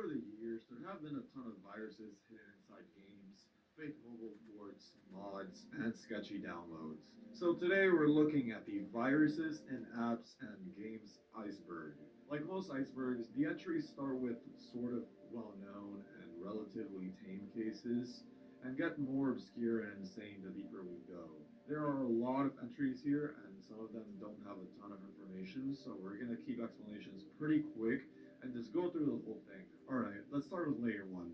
Over the years, there have been a ton of viruses hidden inside games, fake mobile ports, mods, and sketchy downloads. So today we're looking at the viruses in apps and games iceberg. Like most icebergs, the entries start with sort of well known and relatively tame cases and get more obscure and insane the deeper we go. There are a lot of entries here, and some of them don't have a ton of information, so we're gonna keep explanations pretty quick and just go through the whole thing. Alright, let's start with layer one.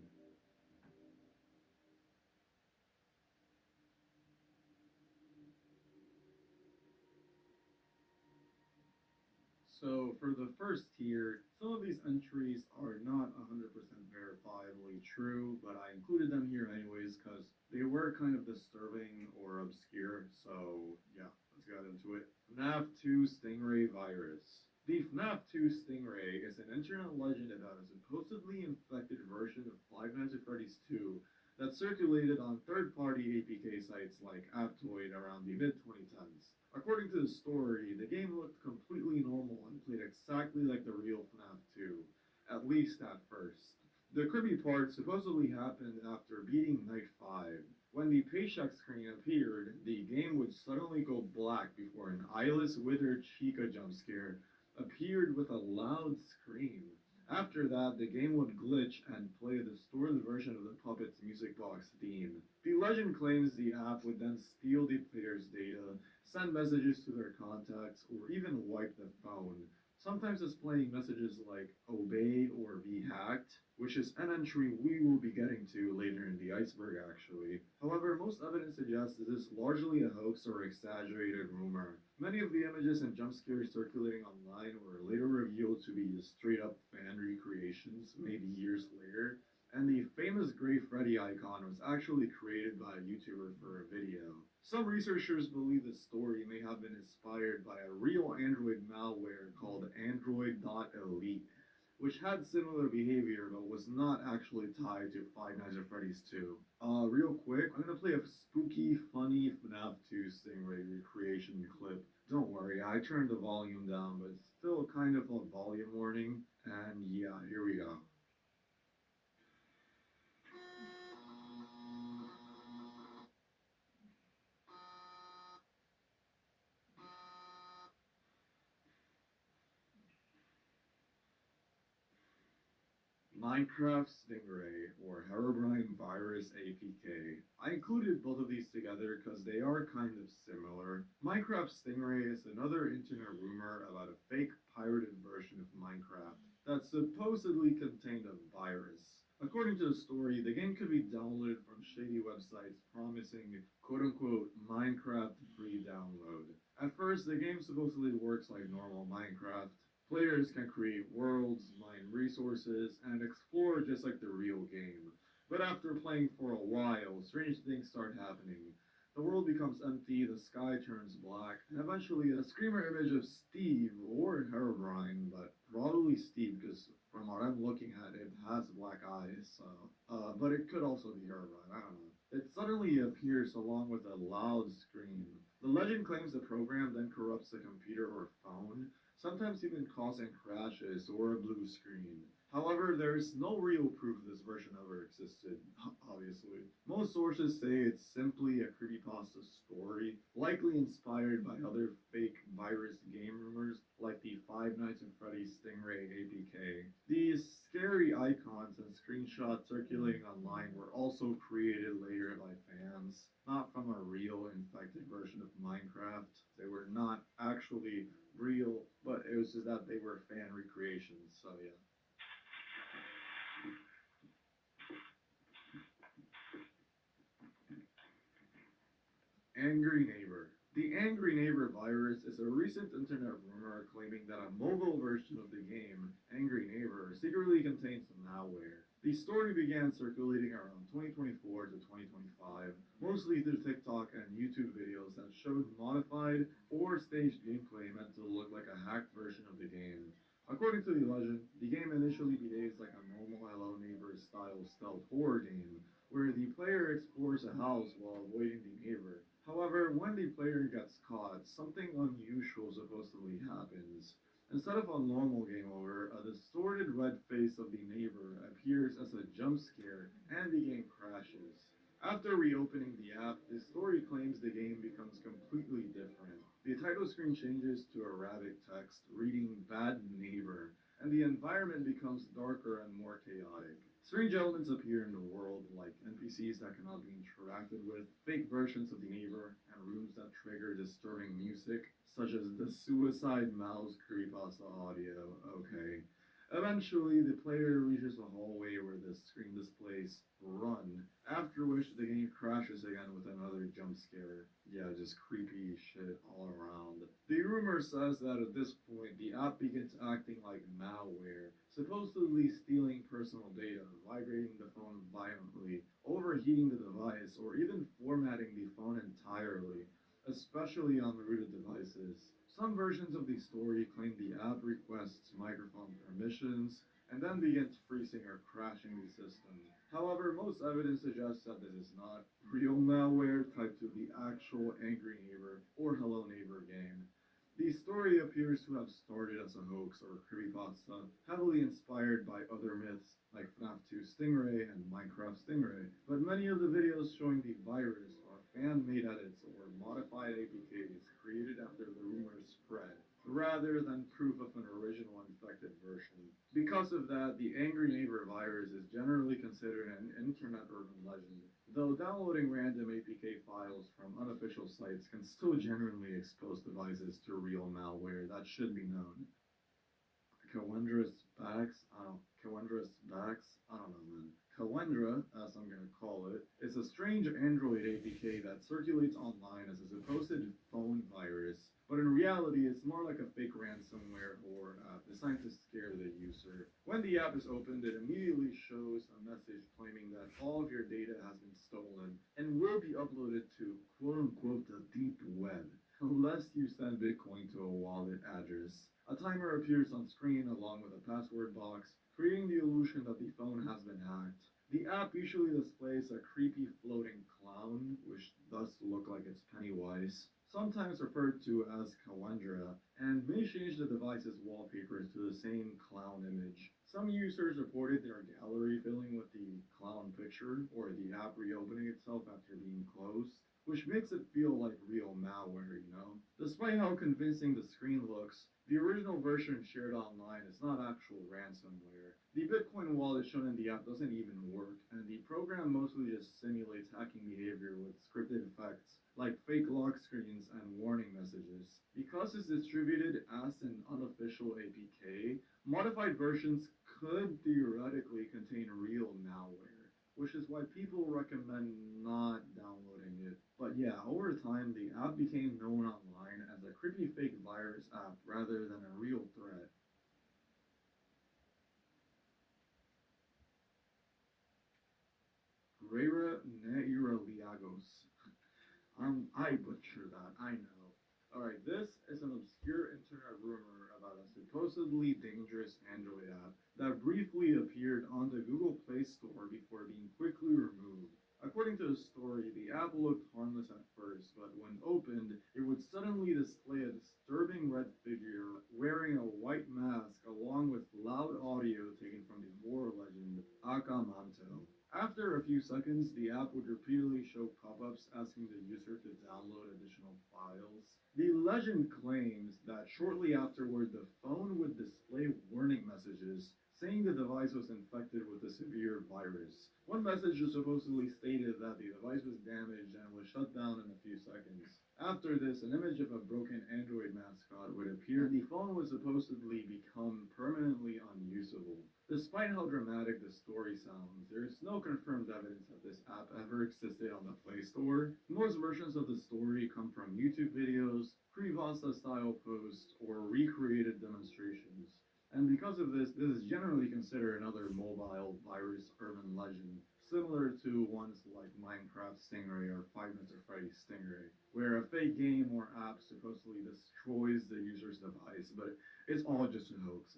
So for the first tier, some of these entries are not 100% verifiably true, but I included them here anyways because they were kind of disturbing or obscure. So yeah, let's get into it. FNAF 2 Stingray virus. The FNAF 2 Stingray is an internet legend about a supposedly infected version of Five Nights at Freddy's 2 that circulated on third-party APK sites like Aptoid around the mid-2010s. According to the story, the game looked completely normal and played exactly like the real FNAF 2, at least at first. The creepy part supposedly happened after beating Night 5. When the paycheck screen appeared, the game would suddenly go black before an eyeless, withered Chica jump scare appeared with a loud scream. After that, the game would glitch and play a distorted version of the puppet's music box theme. The legend claims the app would then steal the player's data, send messages to their contacts, or even wipe the phone, sometimes displaying messages like obey or be hacked, which is an entry we will be getting to later in the iceberg actually. However, most evidence suggests this is largely a hoax or exaggerated rumor. Many of the images and jump scares circulating online were later revealed to be straight up fan recreations, maybe years later, and the famous Gray Freddy icon was actually created by a YouTuber for a video. Some researchers believe the story may have been inspired by a real Android malware called Android.elite, which had similar behavior but was not actually tied to Five Nights at Freddy's 2. Real quick, I'm gonna play a spooky, funny FNAF 2 Stingray recreation clip. Don't worry, I turned the volume down, but it's still kind of a volume warning. And yeah, here we go. Minecraft Stingray or Herobrine Virus APK. I included both of these together because they are kind of similar. Minecraft Stingray is another internet rumor about a fake pirated version of Minecraft that supposedly contained a virus. According to the story, the game could be downloaded from shady websites promising quote unquote Minecraft free download. At first, the game supposedly works like normal Minecraft. Players can create worlds, mine resources, and explore just like the real game. But after playing for a while, strange things start happening. The world becomes empty, the sky turns black, and eventually a screamer image of Steve or Herobrine, but probably Steve because from what I'm looking at, it has black eyes. But it could also be Herobrine. I don't know. It suddenly appears along with a loud scream. The legend claims the program then corrupts the computer or phone, sometimes even causing crashes or a blue screen. However, there is no real proof this version ever existed, obviously. Most sources say it's simply a creepypasta story, likely inspired by other fake virus game rumors like the Five Nights at Freddy's Stingray APK. These scary icons and screenshots circulating online were also created later by fans, not from a real infected version of Minecraft. They were not actually real, but it was just that they were fan recreations. So yeah. Angry Neighbor. The Angry Neighbor virus is a recent internet rumor claiming that a mobile version of the game, Angry Neighbor, secretly contains malware. The story began circulating around 2024 to 2025, mostly through TikTok and YouTube videos that showed modified or staged gameplay meant to look like a hacked version of the game. According to the legend, the game initially behaves like a normal Hello Neighbor style stealth horror game, where the player explores a house while avoiding the neighbor. However, when the player gets caught, something unusual supposedly happens. Instead of a normal game over, a distorted red face of the neighbor appears as a jump scare and the game crashes. After reopening the app, the story claims the game becomes completely different. The title screen changes to Arabic text reading Bad Neighbor, and the environment becomes darker and more chaotic. Strange elements appear in the world, like NPCs that cannot be interacted with, fake versions of the neighbor, and rooms that trigger disturbing music, such as the Suicide Mouse creepypasta audio. Okay. Eventually, the player reaches a hallway where the screen displays run, after which the game crashes again with another jump scare. Yeah, just creepy shit all around. The rumor says that at this point, the app begins acting like malware, supposedly stealing personal data, vibrating the phone violently, overheating the device, or even formatting the phone entirely, especially on rooted devices. Some versions of the story claim the app requests microphone permissions and then begins freezing or crashing the system. However, most evidence suggests that this is not real malware tied to the actual Angry Neighbor or Hello Neighbor game. The story appears to have started as a hoax or creepypasta, heavily inspired by other myths like FNAF 2 Stingray and Minecraft Stingray, but many of the videos showing the virus are fan-made edits or modified APKs created after the rumors spread, rather than proof of an original infected version. Because of that, the Angry Neighbor virus is generally considered an internet urban legend, though downloading random APK files from unofficial sites can still generally expose devices to real malware that should be known. Kawendrous Backs, I don't know, man. Kawendra, as I'm gonna call it, is a strange Android APK that circulates online as a supposed phone virus, but in reality, it's more like a fake ransomware or designed to scare the user. When the app is opened, it immediately shows a message claiming that all of your data has been stolen and will be uploaded to quote unquote the deep web unless you send Bitcoin to a wallet address. A timer appears on screen along with a password box, creating the illusion that the phone has been hacked. The app usually displays a creepy floating clown, which does look like it's Pennywise, sometimes referred to as Kawendra, and may change the device's wallpapers to the same clown image. Some users reported their gallery filling with the clown picture, or the app reopening itself after being closed, which makes it feel like real malware, you know? Despite how convincing the screen looks, the original version shared online is not actual ransomware. The Bitcoin wallet shown in the app doesn't even work, and the program mostly just simulates hacking behavior with scripted effects like fake lock screens and warning messages. Because it's distributed as an unofficial APK, modified versions could theoretically contain real malware, which is why people recommend not downloading it. But yeah, over time, the app became known online as a creepy fake virus app rather than a real threat. Guerrera Neira Liagos. I butcher that, I know. Alright, this is an obscure internet rumor about a supposedly dangerous Android app that briefly appeared on the Google Play Store before being quickly removed. According to the story, the app looked harmless at first, but when opened, it would suddenly display a disturbing red figure wearing a white mask along with loud audio taken from the horror legend Akamanto. After a few seconds, the app would repeatedly show pop-ups asking the user to download additional files. The legend claims that shortly afterward, the phone would display warning messages saying the device was infected with a severe virus. One message supposedly stated that the device was damaged and was shut down in a few seconds. After this, an image of a broken Android mascot would appear. The phone would supposedly become permanently unusable. Despite how dramatic the story sounds, there is no confirmed evidence that this app ever existed on the Play Store. Most versions of the story come from YouTube videos, creepypasta style posts, or recreated demonstrations. And because of this, this is generally considered another mobile virus urban legend, similar to ones like Minecraft Stingray or Five Nights at Freddy's Stingray, where a fake game or app supposedly destroys the user's device, but it's all just a hoax.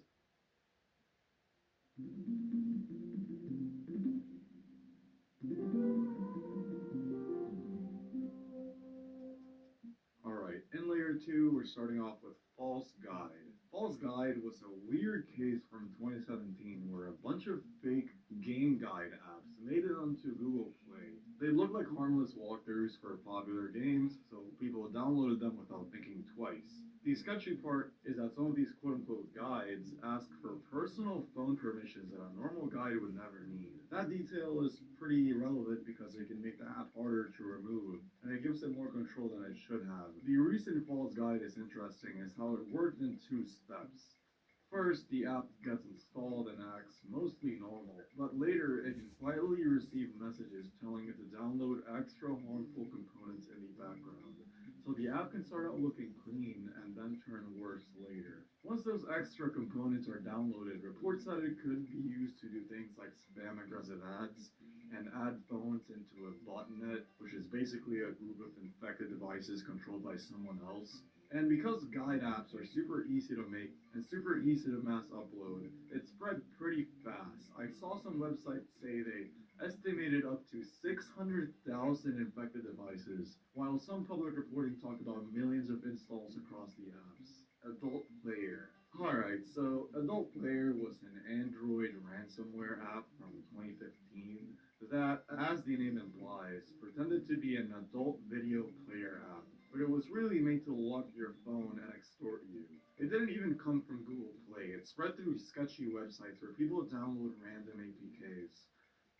Alright, in layer 2, we're starting off with False Guide. False Guide was a weird case from 2017 where a bunch of fake game guide apps made it onto Google Play. They looked like harmless walkthroughs for popular games, so people downloaded them without thinking twice. The sketchy part is that some of these quote unquote guides ask for personal phone permissions that a normal guide would never need. That detail is pretty irrelevant because it can make the app harder to remove, and it gives it more control than it should have. The recent False Guide is interesting as how it worked in two steps. First, the app gets installed and acts mostly normal, but later it can quietly receive messages telling it to download extra harmful components in the background. So the app can start out looking clean and then turn worse later. Once those extra components are downloaded, reports that it could be used to do things like spam aggressive ads and add phones into a botnet, which is basically a group of infected devices controlled by someone else. And because guide apps are super easy to make and super easy to mass upload, it spread pretty fast. I saw some websites say they estimated up to 600,000 infected devices, while some public reporting talked about millions of installs across the apps. Adult Player. Alright, so Adult Player was an Android ransomware app from 2015 that, as the name implies, pretended to be an adult video player app, but it was really made to lock your phone and extort you. It didn't even come from Google Play. It spread through sketchy websites where people download random APKs.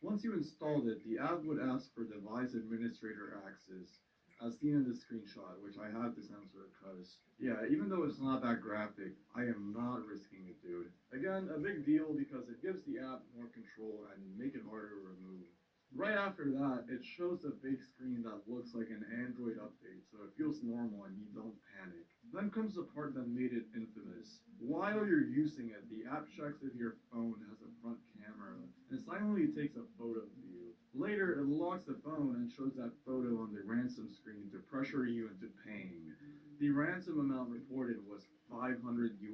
Once you installed it, the app would ask for device administrator access, as seen in the screenshot, which I have to censor because, yeah, even though it's not that graphic, I am not risking it, dude. Again, a big deal because it gives the app more control and make it harder to remove. Right after that, it shows a big screen that looks like an Android update, so it feels normal and you don't panic. Then comes the part that made it infamous. While you're using it, the app checks if your phone has a front camera and silently takes a photo of you. Later, it locks the phone and shows that photo on the ransom screen to pressure you into paying. The ransom amount reported was 500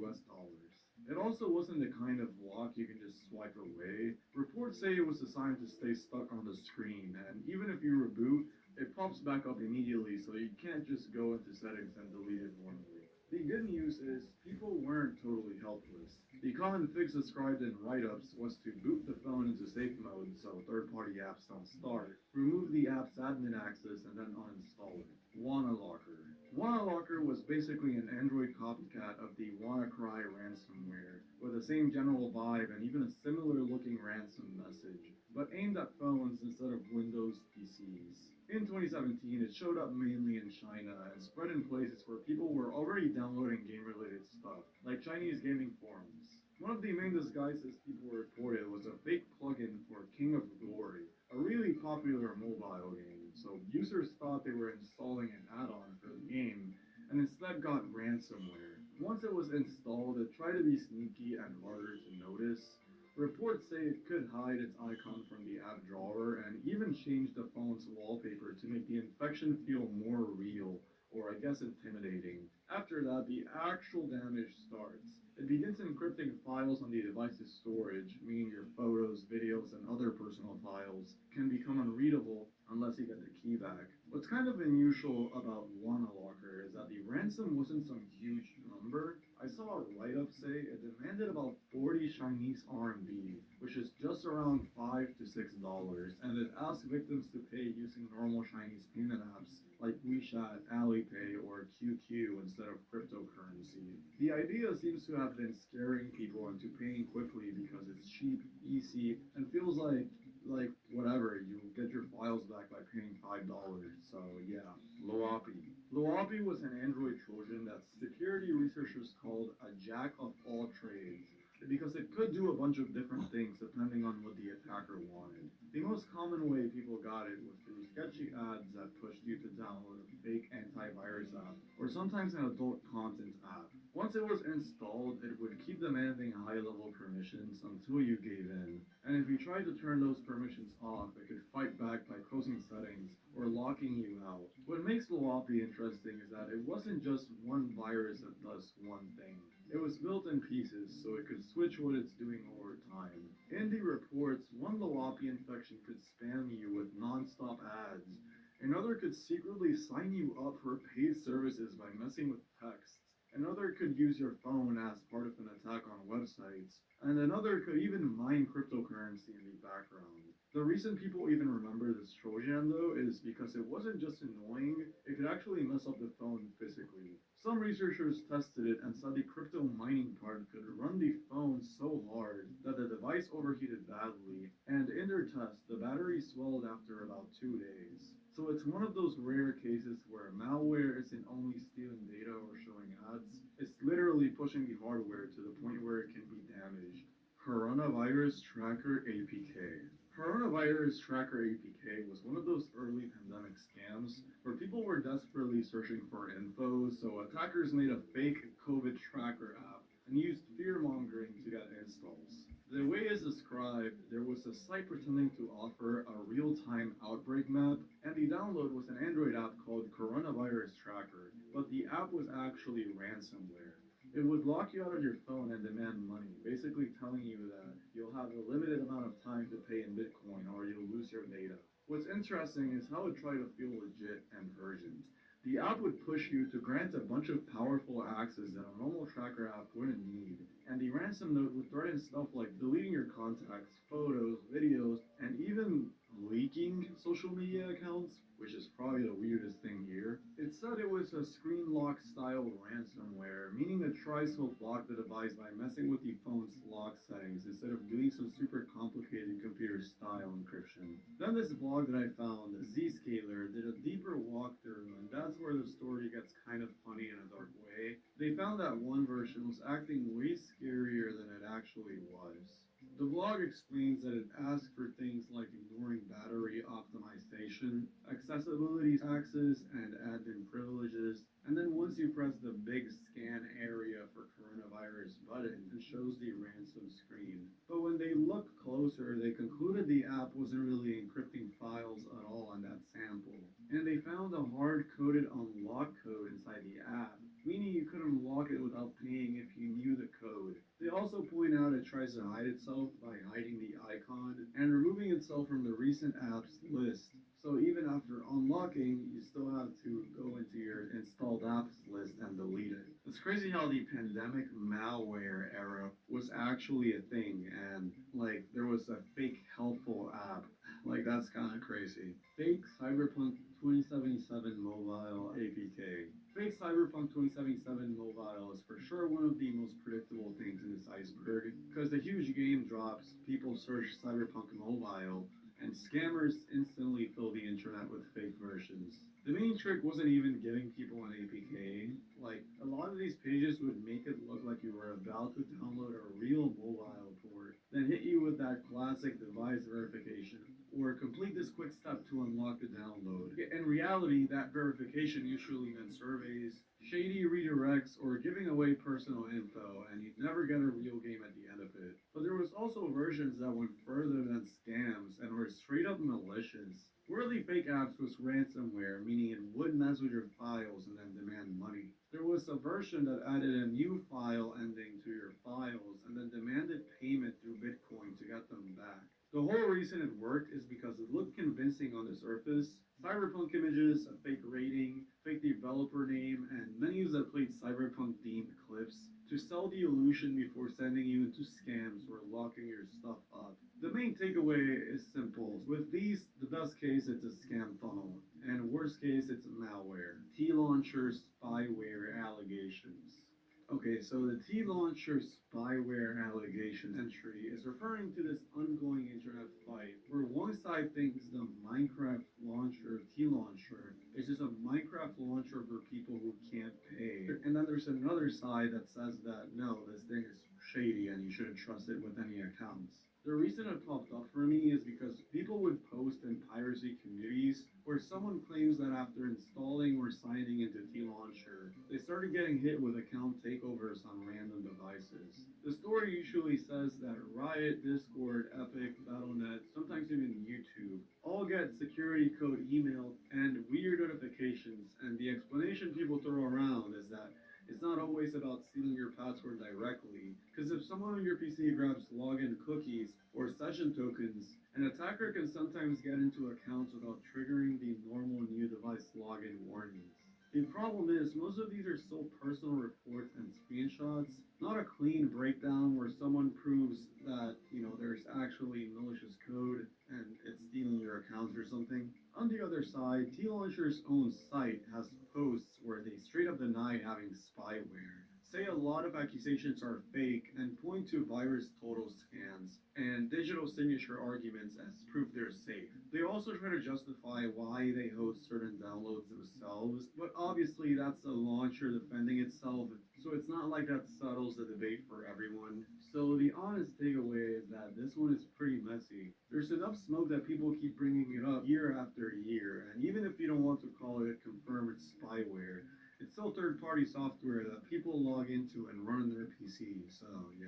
US dollars. It also wasn't the kind of lock you can just swipe away. Reports say it was designed to stay stuck on the screen, and even if you reboot, it pops back up immediately, so you can't just go into settings and delete it normally. The good news is people weren't totally helpless. The common fix described in write-ups was to boot the phone into safe mode so third-party apps don't start, remove the app's admin access, and then uninstall it. WannaLocker. WannaLocker was basically an Android copycat of the WannaCry ransomware, with the same general vibe and even a similar looking ransom message, but aimed at phones instead of Windows PCs. In 2017, it showed up mainly in China and spread in places where people were already downloading game-related stuff, like Chinese gaming forums. One of the main disguises people reported was a fake plugin for King of Glory, a really popular mobile game, so users thought they were installing an add-on for the game, and instead got ransomware. Once it was installed, it tried to be sneaky and harder to notice. Reports say it could hide its icon from the app drawer and even change the phone's wallpaper to make the infection feel more real, or I guess intimidating. After that, the actual damage starts. It begins encrypting files on the device's storage, meaning your photos, videos, and other personal files can become unreadable unless you get the key back. What's kind of unusual about WannaLocker is that the ransom wasn't some huge number. I saw a write-up say it demanded about 40 Chinese RMB, which is just around $5 to $6, and it asked victims to pay using normal Chinese payment apps like WeChat, Alipay, or QQ instead of cryptocurrency. The idea seems to have been scaring people into paying quickly because it's cheap, easy, and feels like whatever, you get your files back by paying $5. So yeah, Loapi. Loapi was an Android Trojan that security researchers called a jack of all trades because it could do a bunch of different things depending on what the attacker wanted. The most common way people got it was through sketchy ads that pushed you to download a fake antivirus app, or sometimes an adult content app. Once it was installed, it would keep demanding high-level permissions until you gave in, and if you tried to turn those permissions off, it could fight back by closing settings or locking you out. What makes Loapi interesting is that it wasn't just one virus that does one thing. It was built in pieces so it could switch what it's doing over time. In the reports, one Loapi infection could spam you with non-stop ads. Another could secretly sign you up for paid services by messing with text. Another could use your phone as part of an attack on websites, and another could even mine cryptocurrency in the background. The reason people even remember this Trojan though is because it wasn't just annoying, it could actually mess up the phone physically. Some researchers tested it and said the crypto mining part could run the phone so hard that the device overheated badly, and in their test, the battery swelled after about 2 days. So it's one of those rare cases where malware isn't only stealing data or showing ads, it's literally pushing the hardware to the point where it can be damaged. Coronavirus Tracker APK. Coronavirus Tracker APK was one of those early pandemic scams where people were desperately searching for info, so attackers made a fake COVID tracker app and used fear mongering to get installs. The way it's described, there was a site pretending to offer a real time outbreak map, and the download was an Android app called Coronavirus Tracker, but the app was actually ransomware. It would lock you out of your phone and demand money, basically telling you that you'll have a limited amount of time to pay in Bitcoin or you'll lose your data. What's interesting is how it tried to feel legit and urgent. The app would push you to grant a bunch of powerful access that a normal tracker app wouldn't need, and the ransom note would threaten stuff like deleting your contacts, photos, videos, and even leaking social media accounts, which is probably the weirdest thing here. It said it was a screen lock style ransomware, meaning it tries to block the device by messing with the phone's lock settings instead of doing some super complicated computer style encryption. Then this blog that I found, Zscaler, did a deeper walkthrough, and that's where the story gets kind of funny in a dark way. They found that one version was acting way scarier than it actually was. The blog explains that it asks for things like ignoring battery optimization, accessibility taxes, and admin privileges, and then once you press the big scan area for coronavirus button, it shows the ransom screen. But when they looked closer, they concluded the app wasn't really encrypting files at all on that sample. And they found a hard-coded unlock code inside the app, meaning you could unlock it without paying if you knew the code. They also point out it tries to hide itself by hiding the icon and removing itself from the recent apps list. So even after unlocking, you still have to go into your installed apps list and delete it. It's crazy how the pandemic malware era was actually a thing, and like there was a fake helpful app. Like that's kind of crazy. Fake Cyberpunk 2077 mobile APK. Fake Cyberpunk 2077 mobile is for sure one of the most predictable things in this iceberg, because the huge game drops, people search Cyberpunk mobile, and scammers instantly fill the internet with fake versions. The main trick wasn't even giving people an APK. Like, a lot of these pages would make it look like you were about to download a real mobile port, then hit you with that classic device verification, or complete this quick step to unlock the download. In reality, that verification usually meant surveys, shady redirects, or giving away personal info, and you'd never get a real game at the end of it. But there was also versions that went further than scams and were straight up malicious. Weirdly, fake apps was ransomware, meaning it would mess with your files and then demand money. There was a version that added a new file ending to your files and then demanded payment through Bitcoin to get them back. The whole reason it worked is because it looked convincing on the surface. Cyberpunk images, a fake rating, fake developer name, and menus that played cyberpunk themed clips to sell the illusion before sending you into scams or locking your stuff up. The main takeaway is simple. With these, the best case it's a scam funnel, and worst case it's malware. T-launcher spyware allegations. Okay, so the T-Launcher spyware allegation entry is referring to this ongoing internet fight where one side thinks the Minecraft launcher, T-Launcher, is just a Minecraft launcher for people who can't pay. And then there's another side that says that no, this thing is shady and you shouldn't trust it with any accounts. The reason it popped up for me is because people would post in piracy communities where someone claims that after installing or signing into T-Launcher, they started getting hit with account takeovers on random devices. The story usually says that Riot, Discord, Epic, Battle.net, sometimes even YouTube, all get security code email and weird notifications, and the explanation people throw around is that it's not always about stealing your password directly, because if someone on your PC grabs login cookies or session tokens, an attacker can sometimes get into accounts without triggering the normal new device login warnings. The problem is, most of these are still personal reports and screenshots, not a clean breakdown where someone proves that, there's actually malicious code and it's stealing your accounts or something. On the other side, T-Launcher's own site has posts where they straight up deny having spyware, say a lot of accusations are fake, and point to virus total scans and digital signature arguments as proof they're safe. They also try to justify why they host certain downloads themselves, but obviously that's the launcher defending itself, so it's not like that settles the debate for everyone. So the honest takeaway is that this one is pretty messy. There's enough smoke that people keep bringing it up year after year, and even if you don't want to call it confirmed spyware, it's still third-party software that people log into and run on their PC. So yeah,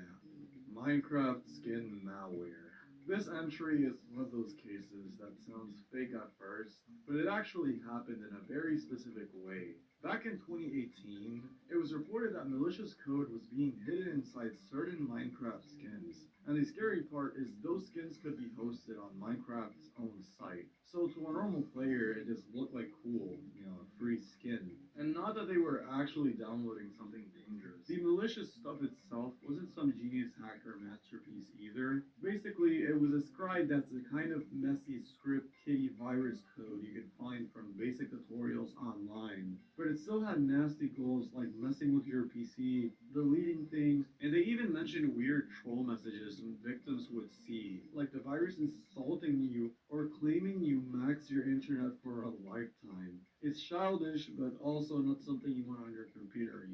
Minecraft skin malware. This entry is one of those cases that sounds fake at first, but it actually happened in a very specific way. Back in 2018, it was reported that malicious code was being hidden inside certain Minecraft skins. And the scary part is those skins could be hosted on Minecraft's own site. So to a normal player, it just looked like cool, a free skin. And not that they were actually downloading something dangerous. The malicious stuff itself wasn't some genius hacker masterpiece either. Basically, it was described as the kind of messy script kiddie virus code you could find from basic tutorials online. But it still had nasty goals like messing with your PC, deleting things, and they even mentioned weird troll messages victims would see, like the virus insulting you or claiming you max your internet for a lifetime. It's childish, but also not something you want on your computer.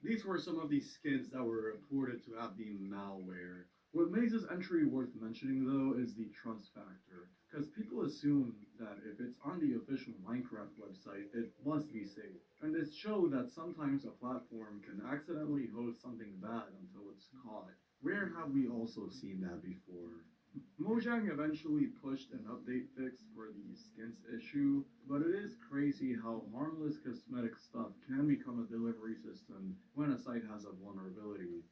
These were some of these skins that were reported to have the malware. What makes this entry worth mentioning, though, is the trust factor. Because people assume that if it's on the official Minecraft website, it must be safe. And it's showed that sometimes a platform can accidentally host something bad until it's caught. Where have we also seen that before? Mojang eventually pushed an update fix for the skins issue, but it is crazy how harmless cosmetic stuff can become a delivery system when a site has a vulnerability.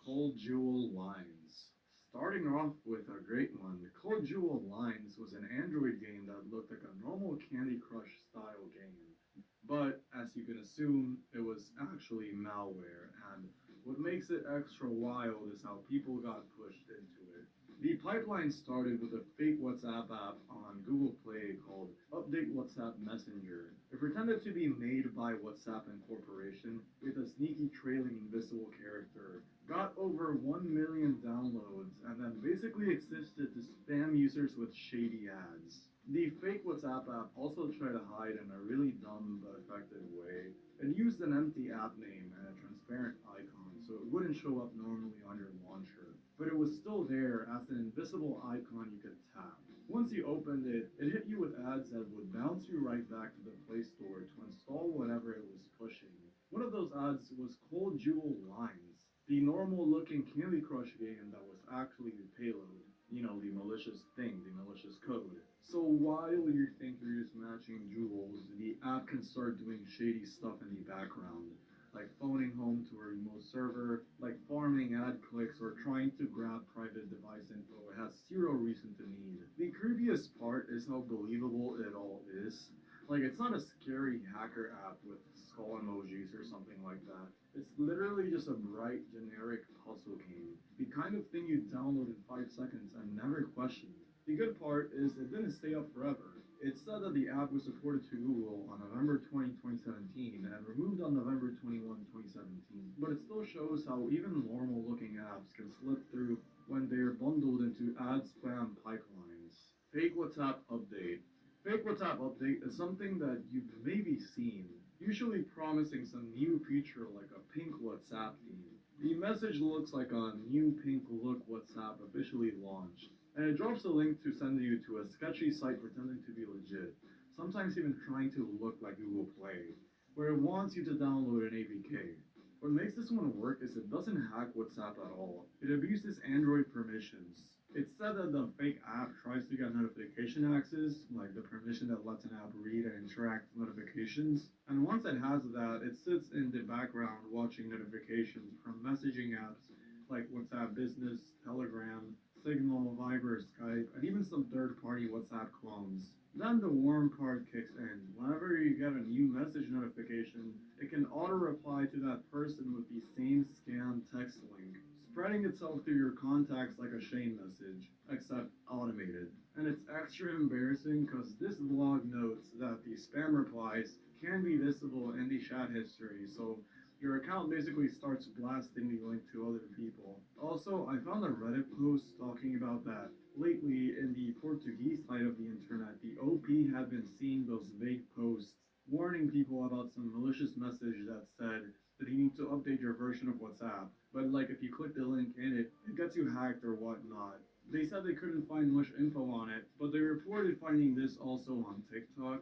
Cold Jewel Lines. Starting off with a great one, Cold Jewel Lines was an Android game that looked like a normal Candy Crush style game. But as you can assume, it was actually malware, and what makes it extra wild is how people got pushed into it. The pipeline started with a fake WhatsApp app on Google Play called Update WhatsApp Messenger. It pretended to be made by WhatsApp Incorporation with a sneaky trailing invisible character, got over 1 million downloads, and then basically existed to spam users with shady ads. The fake WhatsApp app also tried to hide in a really dumb but effective way. It used an empty app name and a transparent icon so it wouldn't show up normally on your launcher, but it was still there as an invisible icon you could tap. Once you opened it, it hit you with ads that would bounce you right back to the Play Store to install whatever it was pushing. One of those ads was Cold Jewel Lines, the normal looking Candy Crush game that was actually the payload. The malicious thing, the malicious code. So while you think you're just matching jewels, the app can start doing shady stuff in the background, like phoning home to a remote server, like farming ad clicks, or trying to grab private device info it has zero reason to need. The creepiest part is how believable it all is. Like, it's not a scary hacker app with skull emojis or something like that. It's literally just a bright, generic puzzle game. The kind of thing you download in 5 seconds and never question. The good part is it didn't stay up forever. It said that the app was supported to Google on November 20, 2017 and removed on November 21, 2017. But it still shows how even normal looking apps can slip through when they are bundled into ad spam pipelines. Fake WhatsApp update. Fake WhatsApp update is something that you've maybe seen, usually promising some new feature like a pink WhatsApp theme. The message looks like a new pink look WhatsApp officially launched, and it drops a link to send you to a sketchy site pretending to be legit, sometimes even trying to look like Google Play, where it wants you to download an APK. What makes this one work is it doesn't hack WhatsApp at all. It abuses Android permissions. It's said that the fake app tries to get notification access, like the permission that lets an app read and interact with notifications. And once it has that, it sits in the background watching notifications from messaging apps like WhatsApp Business, Telegram, Signal, Viber, Skype, and even some third-party WhatsApp clones. Then the warm part kicks in. Whenever you get a new message notification, it can auto-reply to that person with the same scam text link, spreading itself through your contacts like a Shane message, except automated. And it's extra embarrassing because this vlog notes that the spam replies can be visible in the chat history, so your account basically starts blasting the link to other people. Also, I found a Reddit post talking about that. Lately, in the Portuguese side of the internet, the OP had been seeing those vague posts warning people about some malicious message that said that you need to update your version of WhatsApp. But like if you click the link in it, it gets you hacked or whatnot. They said they couldn't find much info on it, but they reported finding this also on TikTok.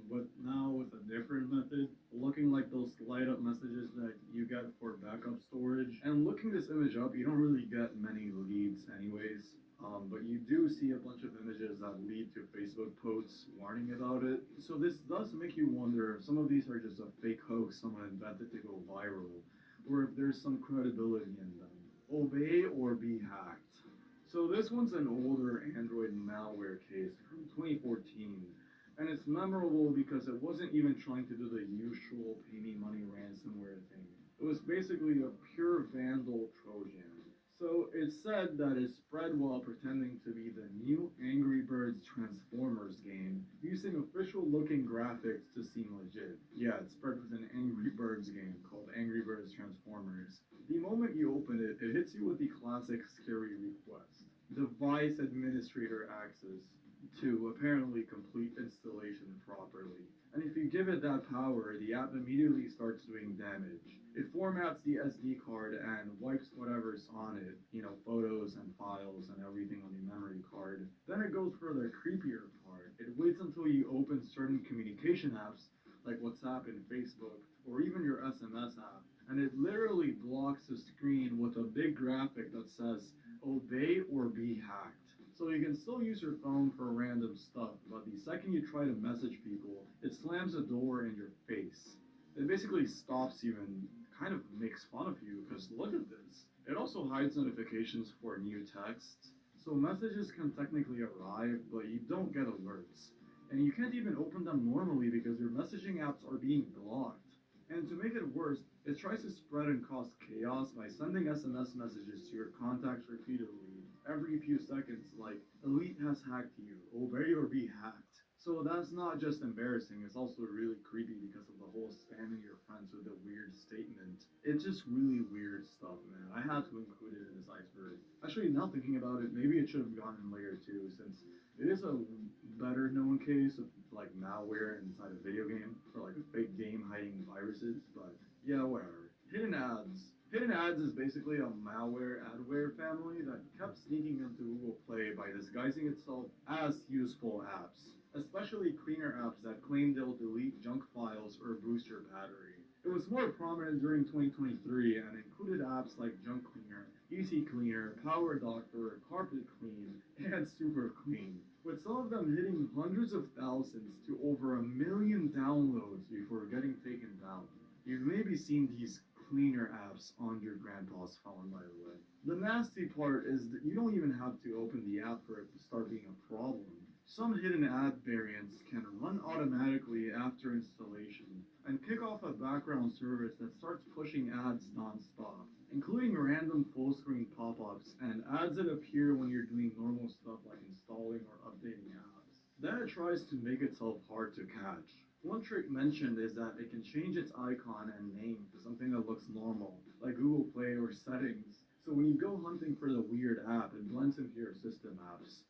But now with a different method, looking like those light up messages that you get for backup storage. And looking this image up, you don't really get many leads anyways. But you do see a bunch of images that lead to Facebook posts warning about it. So this does make you wonder if some of these are just a fake hoax someone invented to go viral, or if there's some credibility in them. Obey or be hacked. So this one's an older Android malware case from 2014, and it's memorable because it wasn't even trying to do the usual pay me money ransomware thing. It was basically a pure vandal Trojan. So it said that it spread while pretending to be the new Angry Birds Transformers game, using official looking graphics to seem legit. Yeah, it spread with an Angry Birds game called Angry Birds Transformers. The moment you open it, it hits you with the classic scary request: device administrator access to apparently complete installation properly. And if you give it that power, the app immediately starts doing damage. It formats the SD card and wipes whatever's on it, photos and files and everything on the memory card. Then it goes for the creepier part. It waits until you open certain communication apps like WhatsApp and Facebook, or even your SMS app, and it literally blocks the screen with a big graphic that says, obey or be hacked. So you can still use your phone for random stuff, but the second you try to message people, it slams a door in your face. It basically stops you and kind of makes fun of you because look at this. It also hides notifications for new texts, so messages can technically arrive, but you don't get alerts. And you can't even open them normally because your messaging apps are being blocked. And to make it worse, it tries to spread and cause chaos by sending SMS messages to your contacts repeatedly every few seconds, like, Elite has hacked you, obey or be hacked. So that's not just embarrassing, it's also really creepy because of the whole spamming your friends with a weird statement. It's just really weird stuff, man. I had to include it in this iceberg. Actually, now thinking about it, maybe it should have gone in layer 2, since it is a better known case of like malware inside a video game, or like a fake game hiding viruses, but yeah, whatever. Hidden ads. Hidden ads is basically a malware adware family that kept sneaking into Google Play by disguising itself as useful apps, especially cleaner apps that claim they'll delete junk files or boost your battery. It was more prominent during 2023 and included apps like Junk Cleaner, Easy Cleaner, Power Doctor, Carpet Clean, and Super Clean, with some of them hitting hundreds of thousands to over 1 million downloads before getting taken down. You've maybe seen these cleaner apps on your grandpa's phone, by the way. The nasty part is that you don't even have to open the app for it to start being a problem. Some hidden ad variants can run automatically after installation and kick off a background service that starts pushing ads nonstop, including random full screen pop ups and ads that appear when you're doing normal stuff like installing or updating apps. Then it tries to make itself hard to catch. One trick mentioned is that it can change its icon and name to something that looks normal, like Google Play or settings. So when you go hunting for the weird app, it blends into your system apps.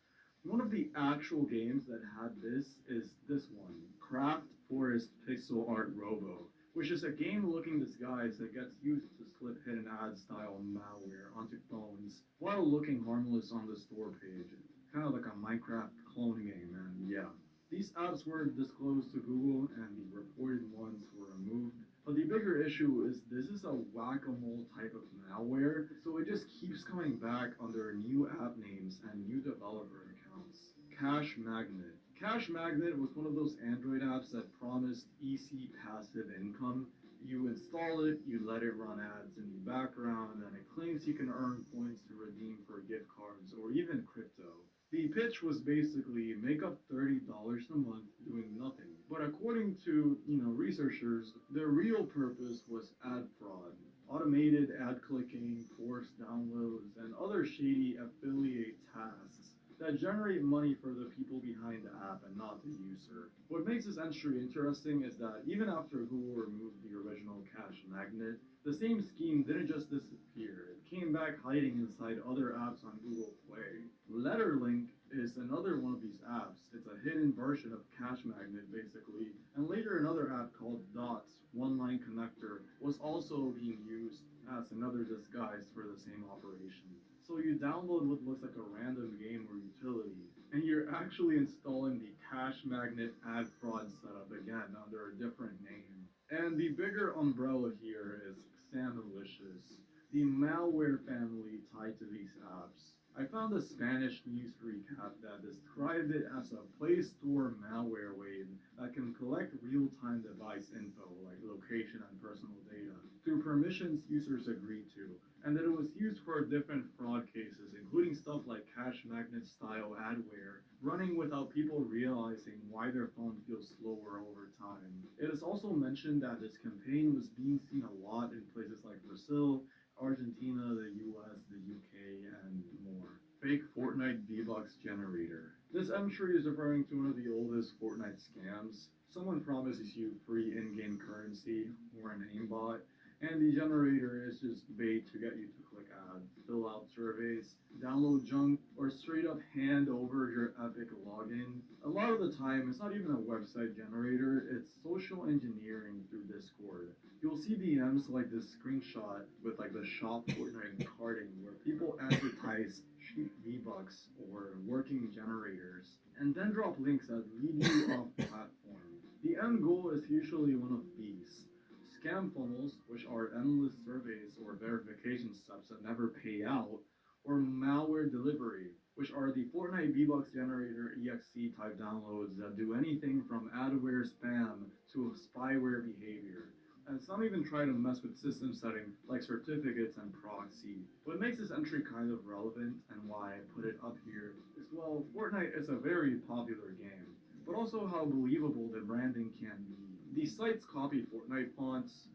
One of the actual games that had this is this one, Craft Forest Pixel Art Robo, which is a game-looking disguise that gets used to slip hidden ad-style malware onto phones while looking harmless on the store page. Kind of like a Minecraft clone game, and yeah. These apps were disclosed to Google and the reported ones were removed. But the bigger issue is this is a whack-a-mole type of malware, so it just keeps coming back under new app names and new developer accounts. Cash Magnet. Cash Magnet was one of those Android apps that promised easy passive income. You install it, you let it run ads in the background, and it claims you can earn points to redeem for gift cards or even crypto. The pitch was basically make up $30 a month doing nothing. But according to, researchers, the real purpose was ad fraud. Automated ad clicking, forced downloads, and other shady affiliate tasks that generate money for the people behind the app and not the user. What makes this entry interesting is that even after Google removed the original cache magnet, the same scheme didn't just disappear. It came back hiding inside other apps on Google Play. Letterlink is another one of these apps. It's a hidden version of Cache Magnet, basically. And later, another app called Dots, One Line Connector, was also being used as another disguise for the same operation. So you download what looks like a random game or utility, and you're actually installing the Cache Magnet ad fraud setup again under a different name. And the bigger umbrella here is Xamalicious, the malware family tied to these apps. I found a Spanish news recap that described it as a Play Store malware wave that can collect real-time device info like location and personal data through permissions users agree to, and that it was used for different fraud cases, including stuff like cache magnet style adware, running without people realizing why their phone feels slower over time. It is also mentioned that this campaign was being seen a lot in places like Brazil, Argentina, the US, the UK, and more. Fake Fortnite V-Bucks generator. This entry is referring to one of the oldest Fortnite scams. Someone promises you free in-game currency or an aimbot, and the generator is just bait to get you to click ads, fill out surveys, download junk, or straight up hand over your Epic login. A lot of the time, it's not even a website generator, it's social engineering through Discord. You'll see DMs like this screenshot with like the shop Fortnite carding where people advertise cheap V-Bucks or working generators, and then drop links that lead you off platform. The end goal is usually one of these. Scam funnels, which are endless surveys or verification steps that never pay out, or malware delivery, which are the Fortnite V-Bucks generator exe type downloads that do anything from adware spam to spyware behavior. And some even try to mess with system settings like certificates and proxy. What makes this entry kind of relevant and why I put it up here is, well, Fortnite is a very popular game, but also how believable the branding can be. These sites copy Fortnite fonts,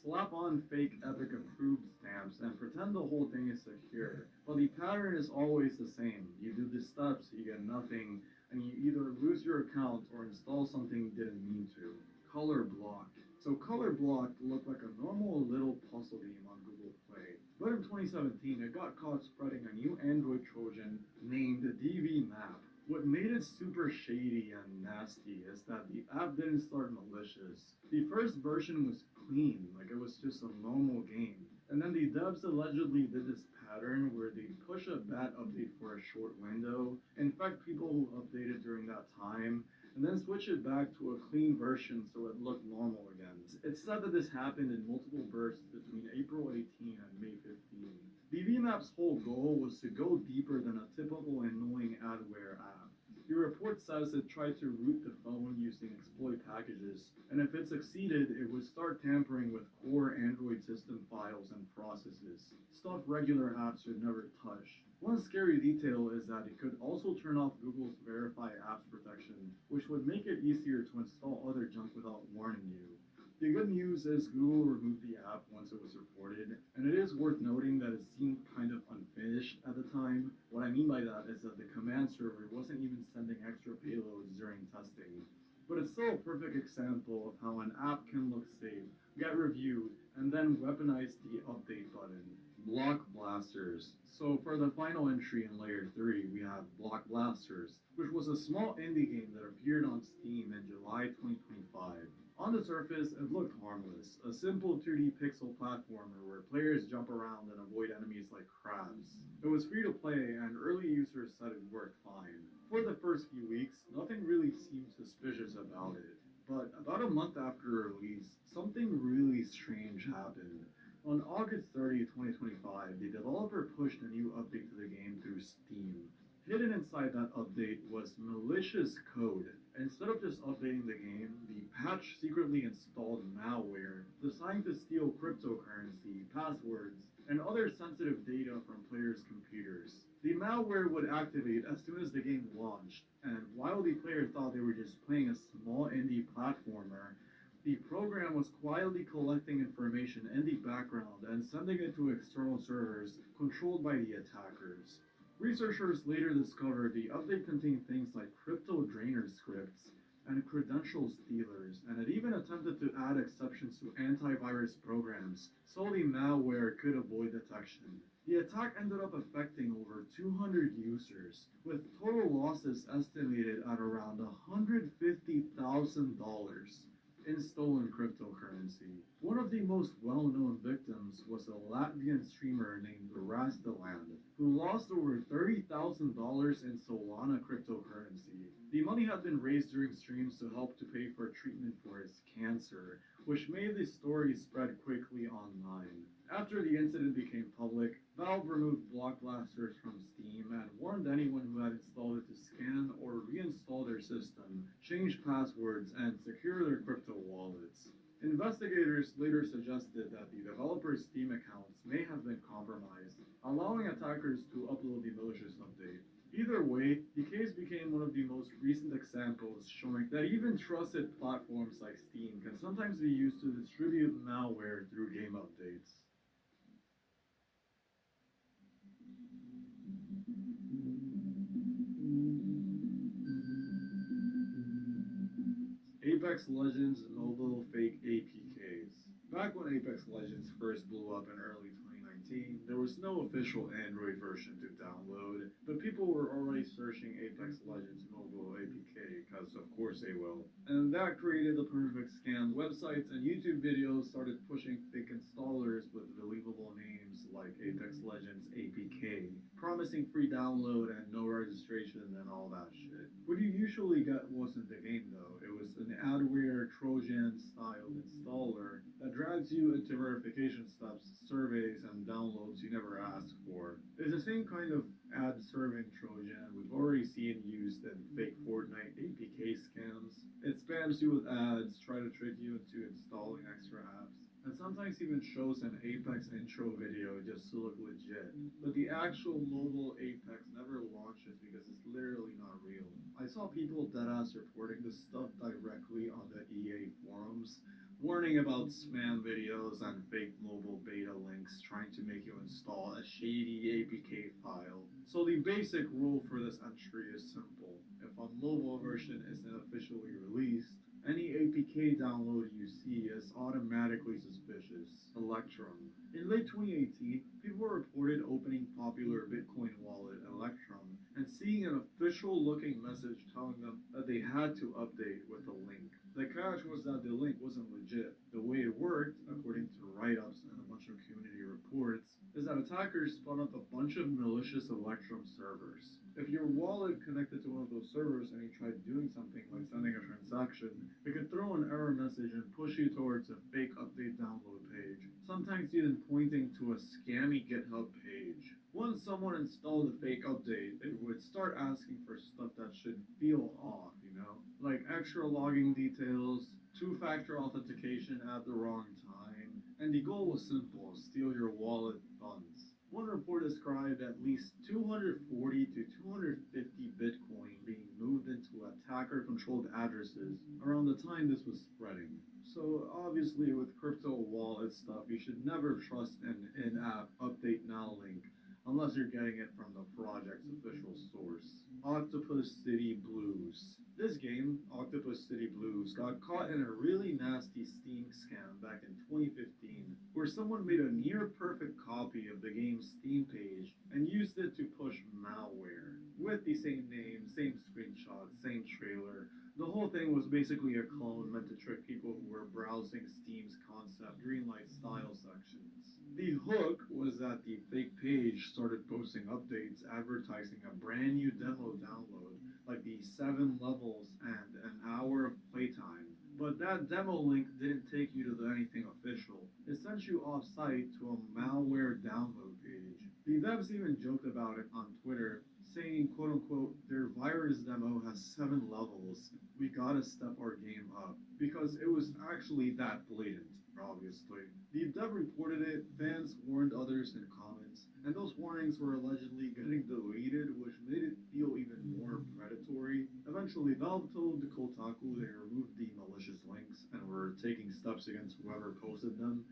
slap on fake Epic approved stamps, and pretend the whole thing is secure. But the pattern is always the same. You do the steps, you get nothing, and you either lose your account or install something you didn't mean to. Color block. So Color Block looked like a normal little puzzle game on Google Play. But in 2017, it got caught spreading a new Android Trojan named DV Map. What made it super shady and nasty is that the app didn't start malicious. The first version was clean, like it was just a normal game. And then the devs allegedly did this pattern where they push a bad update for a short window, infect people who updated during that time, and then switch it back to a clean version so it looked normal again. It's said that this happened in multiple bursts between April 18 and May 15. BVMap's whole goal was to go deeper than a typical annoying adware app. The report says it tried to root the phone using exploit packages, and if it succeeded, it would start tampering with core Android system files and processes, stuff regular apps should never touch. One scary detail is that it could also turn off Google's Verify Apps protection, which would make it easier to install other junk without warning you. The good news is Google removed the app once it was reported, and it is worth noting that it seemed kind of unfinished at the time. What I mean by that is that the command server wasn't even sending extra payloads during testing. But it's still a perfect example of how an app can look safe, get reviewed, and then weaponize the update button. Block Blasters. So for the final entry in Layer 3, we have Block Blasters, which was a small indie game that appeared on Steam in July 2025. On the surface, it looked harmless, a simple 2D pixel platformer where players jump around and avoid enemies like crabs. It was free to play, and early users said it worked fine. For the first few weeks, nothing really seemed suspicious about it. But about a month after release, something really strange happened. On August 30, 2025, the developer pushed a new update to the game through Steam. Hidden inside that update was malicious code. Instead of just updating the game, the patch secretly installed malware designed to steal cryptocurrency, passwords, and other sensitive data from players' computers. The malware would activate as soon as the game launched, and while the player thought they were just playing a small indie platformer, the program was quietly collecting information in the background and sending it to external servers controlled by the attackers. Researchers later discovered the update contained things like crypto drainer scripts and credential stealers, and it even attempted to add exceptions to antivirus programs so the malware could avoid detection. The attack ended up affecting over 200 users, with total losses estimated at around $150,000 in stolen cryptocurrency. One of the most well known victims was a Latvian streamer named Rastaland, who lost over $30,000 in Solana cryptocurrency. The money had been raised during streams to help to pay for treatment for his cancer, which made the story spread quickly online. After the incident became public, Valve removed block blasters from Steam and warned anyone who had installed it to scan or reinstall their system, change passwords, and secure their crypto wallets. Investigators later suggested that the developer's Steam accounts may have been compromised, allowing attackers to upload the malicious update. Either way, the case became one of the most recent examples showing that even trusted platforms like Steam can sometimes be used to distribute malware through game updates. Apex Legends mobile fake APKs. Back when Apex Legends first blew up in early 2019, there was no official Android version to download, but people were already searching Apex Legends mobile APK, because of course they will. And that created the perfect scam. Websites and YouTube videos started pushing fake installers with believable names like Apex Legends APK, promising free download and no registration and all that shit. What you usually got wasn't the game though, it was an adware Trojan styled installer that drags you into verification steps, surveys, and downloads you never asked for. It's the same kind of ad serving Trojan we've already seen used in fake Fortnite APK scams. It spams you with ads, try to trick you into installing extra apps, and sometimes even shows an Apex intro video just to look legit. But the actual mobile Apex never launches because it's literally not real. I saw people deadass reporting this stuff directly on the EA forums, warning about spam videos and fake mobile beta links trying to make you install a shady APK file. So the basic rule for this entry is simple. If a mobile version isn't officially released, any APK download you see is automatically suspicious. Electrum. In late 2018, people reported opening popular Bitcoin wallet Electrum and seeing an official looking message telling them that they had to update with a link. The catch was that the link wasn't legit. The way it worked, according to write ups and a bunch of community reports, is that attackers spun up a bunch of malicious Electrum servers. If your wallet connected to one of those servers and you tried doing something like sending a transaction, it could throw an error message and push you towards a fake update download page, sometimes even pointing to a scammy GitHub page. Once someone installed a fake update, it would start asking for stuff that should feel off, like extra logging details, two-factor authentication at the wrong time, and the goal was simple: steal your wallet funds. One report described at least 240 to 250 Bitcoin being moved into attacker-controlled addresses around the time this was spreading. So obviously with crypto wallet stuff, you should never trust an in-app update now link unless you're getting it from the project's official source. Octopus City Blues. This game, Octopus City Blues, got caught in a really nasty Steam scam back in 2015, where someone made a near perfect copy of the game's Steam page and used it to push malware. With the same name, same screenshot, same trailer, the whole thing was basically a clone meant to trick people who were browsing Steam's concept Greenlight style sections. The hook was that the fake page started posting updates advertising a brand new demo download, like the 7 levels and an hour of playtime. But that demo link didn't take you to anything official. It sent you off site to a malware download page. The devs even joked about it on Twitter, saying, quote unquote, their virus demo has 7 levels. We gotta step our game up. Because it was actually that blatant, obviously. The dev reported it, fans warned others in comments, and those warnings were allegedly getting deleted, which made it feel even more predatory. Eventually, Valve told Kotaku they removed the malicious links and were taking steps against whoever posted them.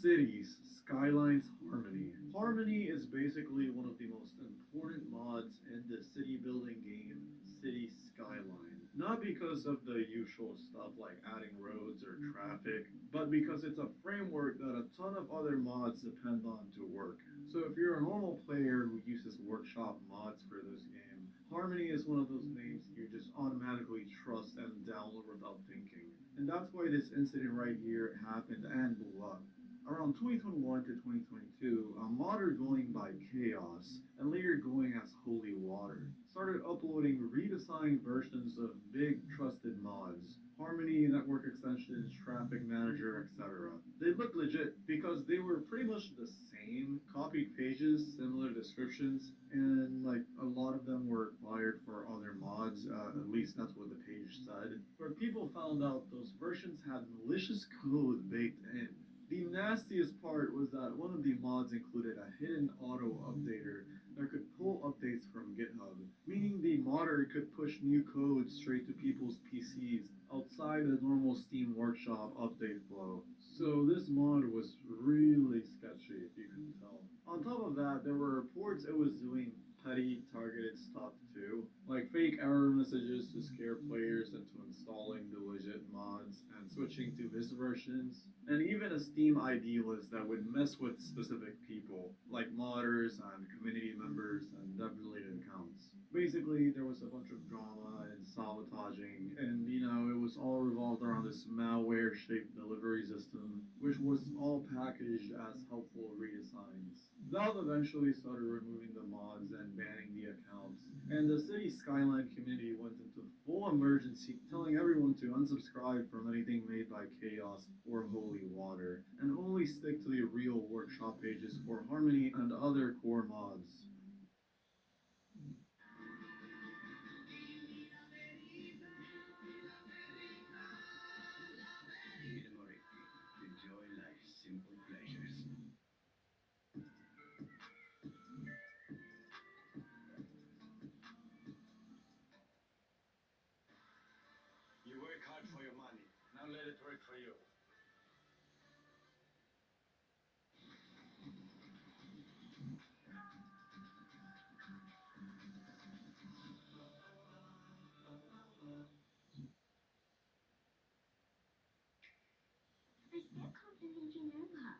Cities, Skylines, Harmony. Harmony is basically one of the most important mods in the city building game, City Skyline. Not because of the usual stuff like adding roads or traffic, but because it's a framework that a ton of other mods depend on to work. So if you're a normal player who uses Workshop mods for this game, Harmony is one of those names you just automatically trust and download without thinking. And that's why this incident right here happened and blew up. Around 2021 to 2022, a modder going by Chaos, and later going as Holy Water, started uploading redesigned versions of big trusted mods, Harmony, Network Extensions, Traffic Manager, etc. They looked legit because they were pretty much the same, copied pages, similar descriptions, and like a lot of them were fired for other mods, at least that's what the page said. Where people found out those versions had malicious code baked in. The nastiest part was that one of the mods included a hidden auto updater that could pull updates from GitHub, meaning the modder could push new code straight to people's PCs outside the normal Steam Workshop update flow. So this mod was really sketchy, if you can tell. On top of that, there were reports it was doing petty targeted stuff too, like fake error messages to scare players into installing the legit mods and switching to his versions, and even a Steam ID list that would mess with specific people, like modders and community members and dev-related accounts. Basically, there was a bunch of drama and sabotaging, and it was all revolved around this malware-shaped delivery system, which was all packaged as helpful redesigns. Valve eventually started removing the mods and banning the accounts, and the city Skyline community went into full emergency, telling everyone to unsubscribe from anything made by Chaos or Holy Water, and only stick to the real workshop pages for Harmony and other core mods. Enjoy life's simple pleasures. You work hard for your money. Now let it work for you. I still can't believe you know her.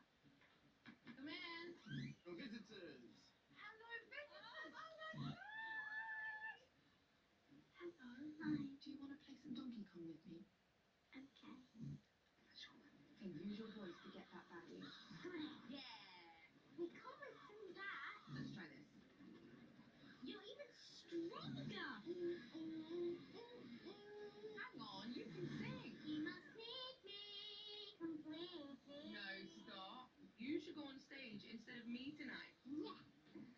Come in. No visitors. Hello, visitors! Hello, hi. Do you want to play some Donkey Kong with me? Okay. Sure. And use your voice to get that value. Yeah. We can't do that. Let's try this. You're even stronger. Hang on, you can sing. You must need me completely. No, stop. You should go on stage instead of me tonight. Yes.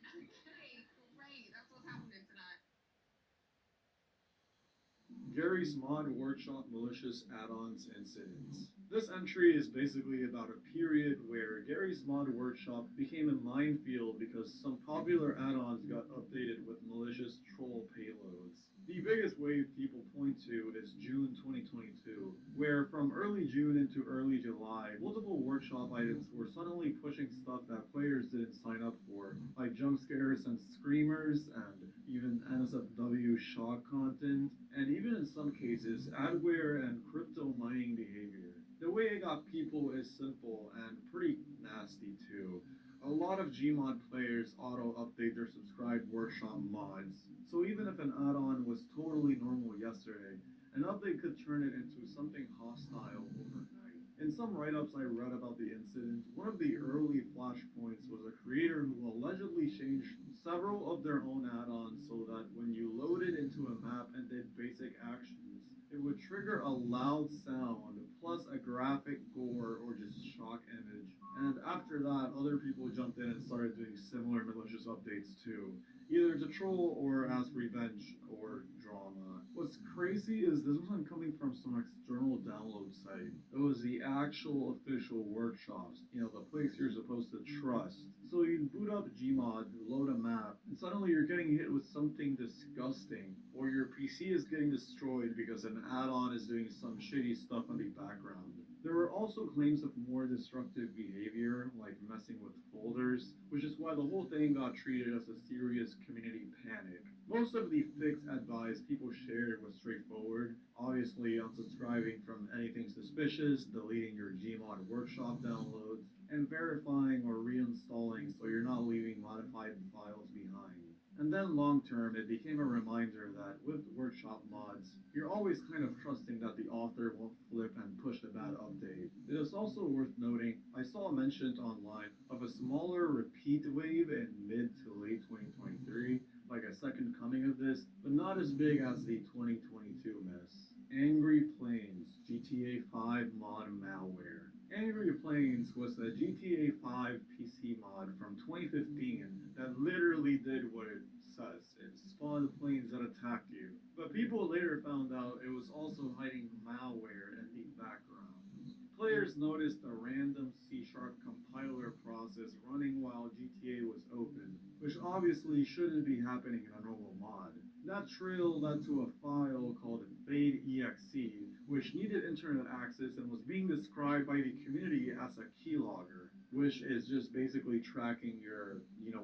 Okay, great. That's what's happening tonight. Gary's Mod Workshop Malicious Add-ons Incidents. This entry is basically about a period where Gary's Mod Workshop became a minefield because some popular add-ons got updated with malicious troll payloads. The biggest wave people point to is June 2022, where from early June into early July, multiple workshop items were suddenly pushing stuff that players didn't sign up for, like jump scares and screamers, and even NSFW shock content, and even in some cases, adware and crypto mining behavior. The way it got people is simple and pretty nasty too. A lot of Gmod players auto-update their subscribed workshop mods, so even if an add-on was totally normal yesterday, an update could turn it into something hostile overnight. In some write-ups I read about the incident, one of the early flashpoints was a creator who allegedly changed several of their own add-ons so that when you loaded into a map and did basic actions, it would trigger a loud sound plus a graphic gore or just shock image. And after that, other people jumped in and started doing similar malicious updates too, either to troll or as revenge or drama. What's crazy is this wasn't coming from some external download site. It was the actual official workshops, the place you're supposed to trust. So you boot up Gmod, load a map, and suddenly you're getting hit with something disgusting, or your PC is getting destroyed because an add-on is doing some shitty stuff in the background. There were also claims of more destructive behavior, like messing with folders, which is why the whole thing got treated as a serious community panic. Most of the fix advice people shared was straightforward, obviously unsubscribing from anything suspicious, deleting your Gmod workshop downloads, and verifying or reinstalling so you're not leaving modified files behind. And then long term, it became a reminder that with workshop mods, you're always kind of trusting that the author won't flip and push a bad update. It is also worth noting, I saw mentioned online of a smaller repeat wave in mid to late 2023, like a second coming of this, but not as big as the 2022 mess. Angry Plains GTA 5 mod malware. Angry Plains was a GTA 5 PC mod from 2015 that literally did what it says. It spawned planes that attacked you. But people later found out it was also hiding malware in the background. Players noticed a random C-sharp compiler process running while GTA was open, which obviously shouldn't be happening in a normal mod. That trail led to a file called FadeExe, which needed internet access and was being described by the community as a keylogger, which is just basically tracking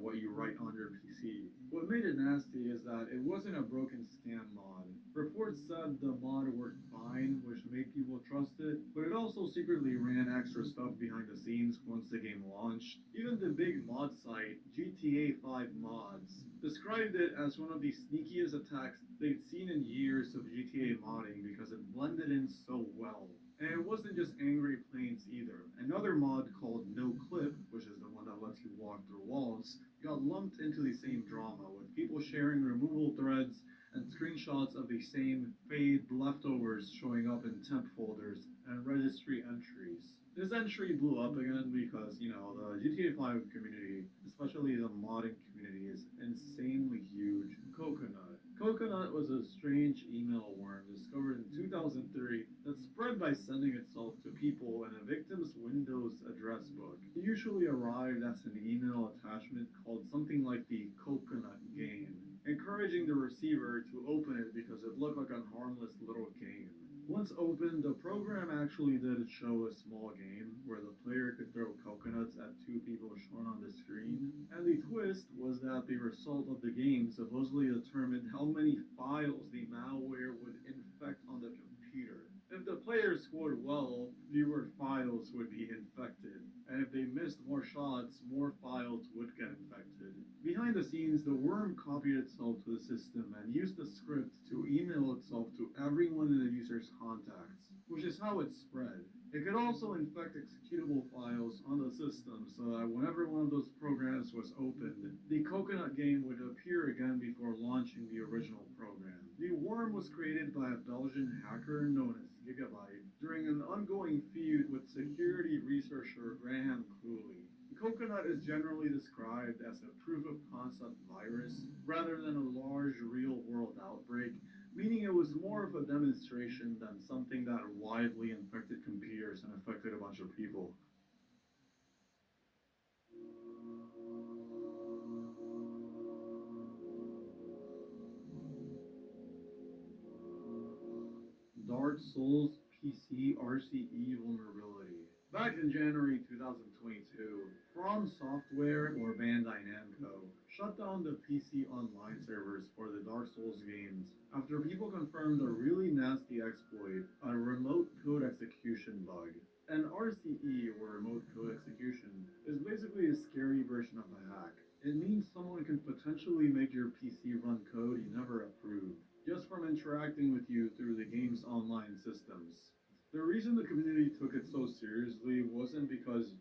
what you write on your PC. What made it nasty is that it wasn't a broken scam mod. Reports said the mod worked fine, which made people trust it, but it also secretly ran extra stuff behind the scenes once the game launched. Even the big mod site, GTA 5 Mods, described it as one of the sneakiest attacks they'd seen in years of GTA modding because it blended in so well. And it wasn't just Angry Plains either. Another mod called No Clip, which is the one that lets you walk through walls, got lumped into the same drama, with people sharing removal threads and screenshots of the same fade leftovers showing up in temp folders and registry entries. This entry blew up again because, the GTA 5 community, especially the modding community, is insanely huge. Coconut. Coconut was a strange email worm discovered in 2003 that spread by sending itself to people in a victim's Windows address book. It usually arrived as an email attachment called something like the Coconut game, encouraging the receiver to open it because it looked like a harmless little game. Once opened, the program actually did show a small game where the player could throw coconuts at two people shown on the screen, and the twist was that the result of the game supposedly determined how many files the malware would infect on the computer. If the player scored well, fewer files would be infected, and if they missed more shots, more files would get infected. Behind the scenes, the worm copied itself to the system and used the script to email itself to everyone in the user's contacts, which is how it spread. It could also infect executable files on the system so that whenever one of those programs was opened, the Coconut game would appear again before launching the original program. The worm was created by a Belgian hacker known as Gigabyte during an ongoing feud with security researcher Graham Cooley. Coconut is generally described as a proof of concept virus rather than a large real world outbreak, meaning it was more of a demonstration than something that widely infected computers and affected a bunch of people. Dark Souls PC RCE vulnerability. Back in January 2022, From Software or Bandai Namco shut down the PC online servers for the Dark Souls games after people confirmed a really nasty exploit, a remote code execution bug. An RCE, or remote code execution, is basically a scary version of a hack. It means someone can potentially make your PC run code you never approved, just from interacting with you through the game's online systems. The reason the community took it so seriously wasn't because,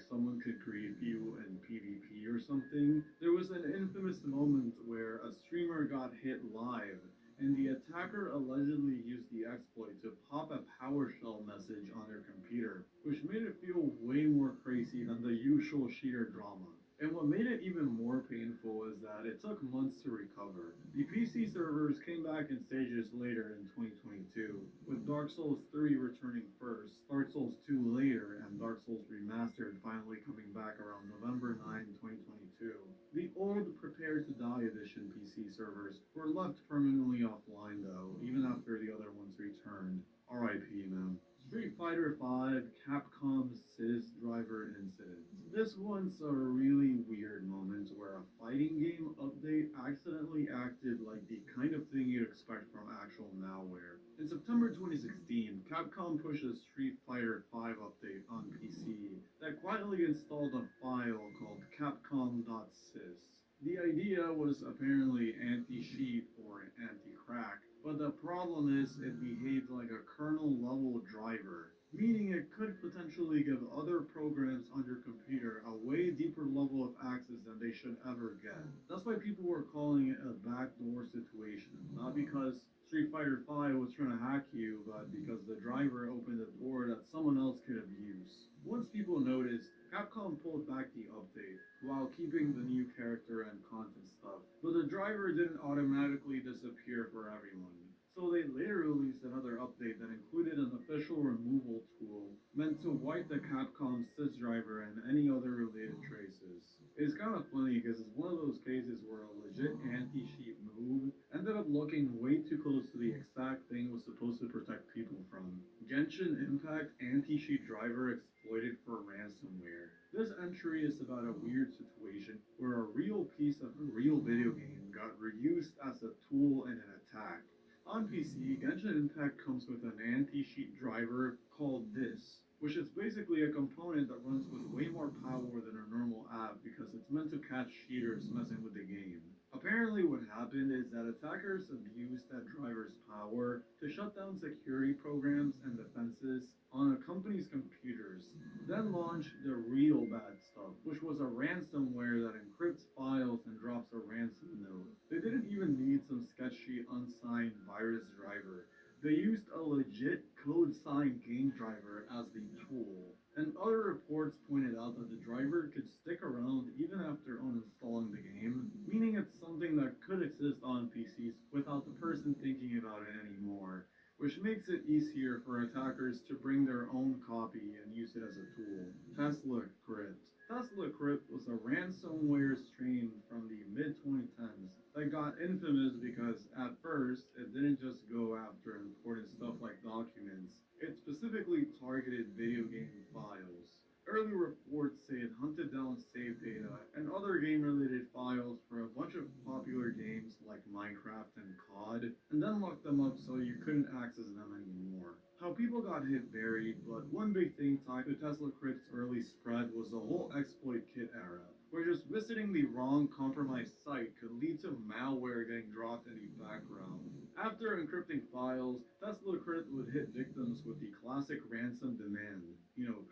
someone could grief you in PvP or something. There was an infamous moment where a streamer got hit live, and the attacker allegedly used the exploit to pop a PowerShell message on their computer computer, which made it feel way more crazy than the usual cheater drama. And what made it even more painful is that it took months to recover. The PC servers came back in stages later in 2022, with Dark Souls 3 returning first, Dark Souls 2 later, and Dark Souls Remastered finally coming back around November 9, 2022. The old Prepare to Die edition PC servers were left permanently offline though, even after the other ones returned. RIP, man. Street Fighter V Capcom Sys driver incident. This one's a really weird moment where a fighting game update accidentally acted like the kind of thing you'd expect from actual malware. In September 2016, Capcom pushed a Street Fighter V update on PC that quietly installed a file called capcom.sys. The idea was apparently anti-cheat or anti-crack, but the problem is it behaved like a kernel-level driver, meaning it could potentially give other programs on your computer a way deeper level of access than they should ever get. That's why people were calling it a backdoor situation, not because Street Fighter V was trying to hack you, but because the driver opened a door that someone else could abuse. Once people noticed, Capcom pulled back the update while keeping the new character and content stuff, but the driver didn't automatically disappear for everyone. So they later released another update that included an official removal tool meant to wipe the Capcom sys driver and any other related traces. It's kind of funny because it's one of those cases where a legit anti-cheat move ended up looking way too close to the exact thing it was supposed to protect people from. Genshin Impact anti-cheat driver exploited for ransomware. This entry is about a weird situation where a real piece of a real video game got reused as a tool in an attack. On PC, Genshin Impact comes with an anti-cheat driver called this, which is basically a component that runs with way more power than a normal app because it's meant to catch cheaters messing with the game. Apparently what happened is that attackers abused that driver's power to shut down security programs and defenses on a company's computers, then launched the real bad stuff, which was a ransomware that encrypts files and drops a ransom note. They didn't even need some sketchy unsigned virus driver. They used a legit code-signed game driver as the tool. And other reports pointed out that the driver could stick around even after uninstalling the game, meaning it's something that could exist on PCs without the person thinking about it anymore, which makes it easier for attackers to bring their own copy and use it as a tool. Tesla Crypt. Tesla Crypt was a ransomware strain from the mid-2010s that got infamous because at first it didn't just go after important stuff like documents, it specifically targeted video game files. Early reports say it hunted down save data and other game-related files for a bunch of popular games like Minecraft and COD, and then locked them up so you couldn't access them anymore. How people got hit varied, but one big thing tied to Tesla Crypt's early spread was the whole exploit kit era, where just visiting the wrong compromised site could lead to malware getting dropped in the background. After encrypting files, Tesla Crypt would hit victims with the classic ransom demand.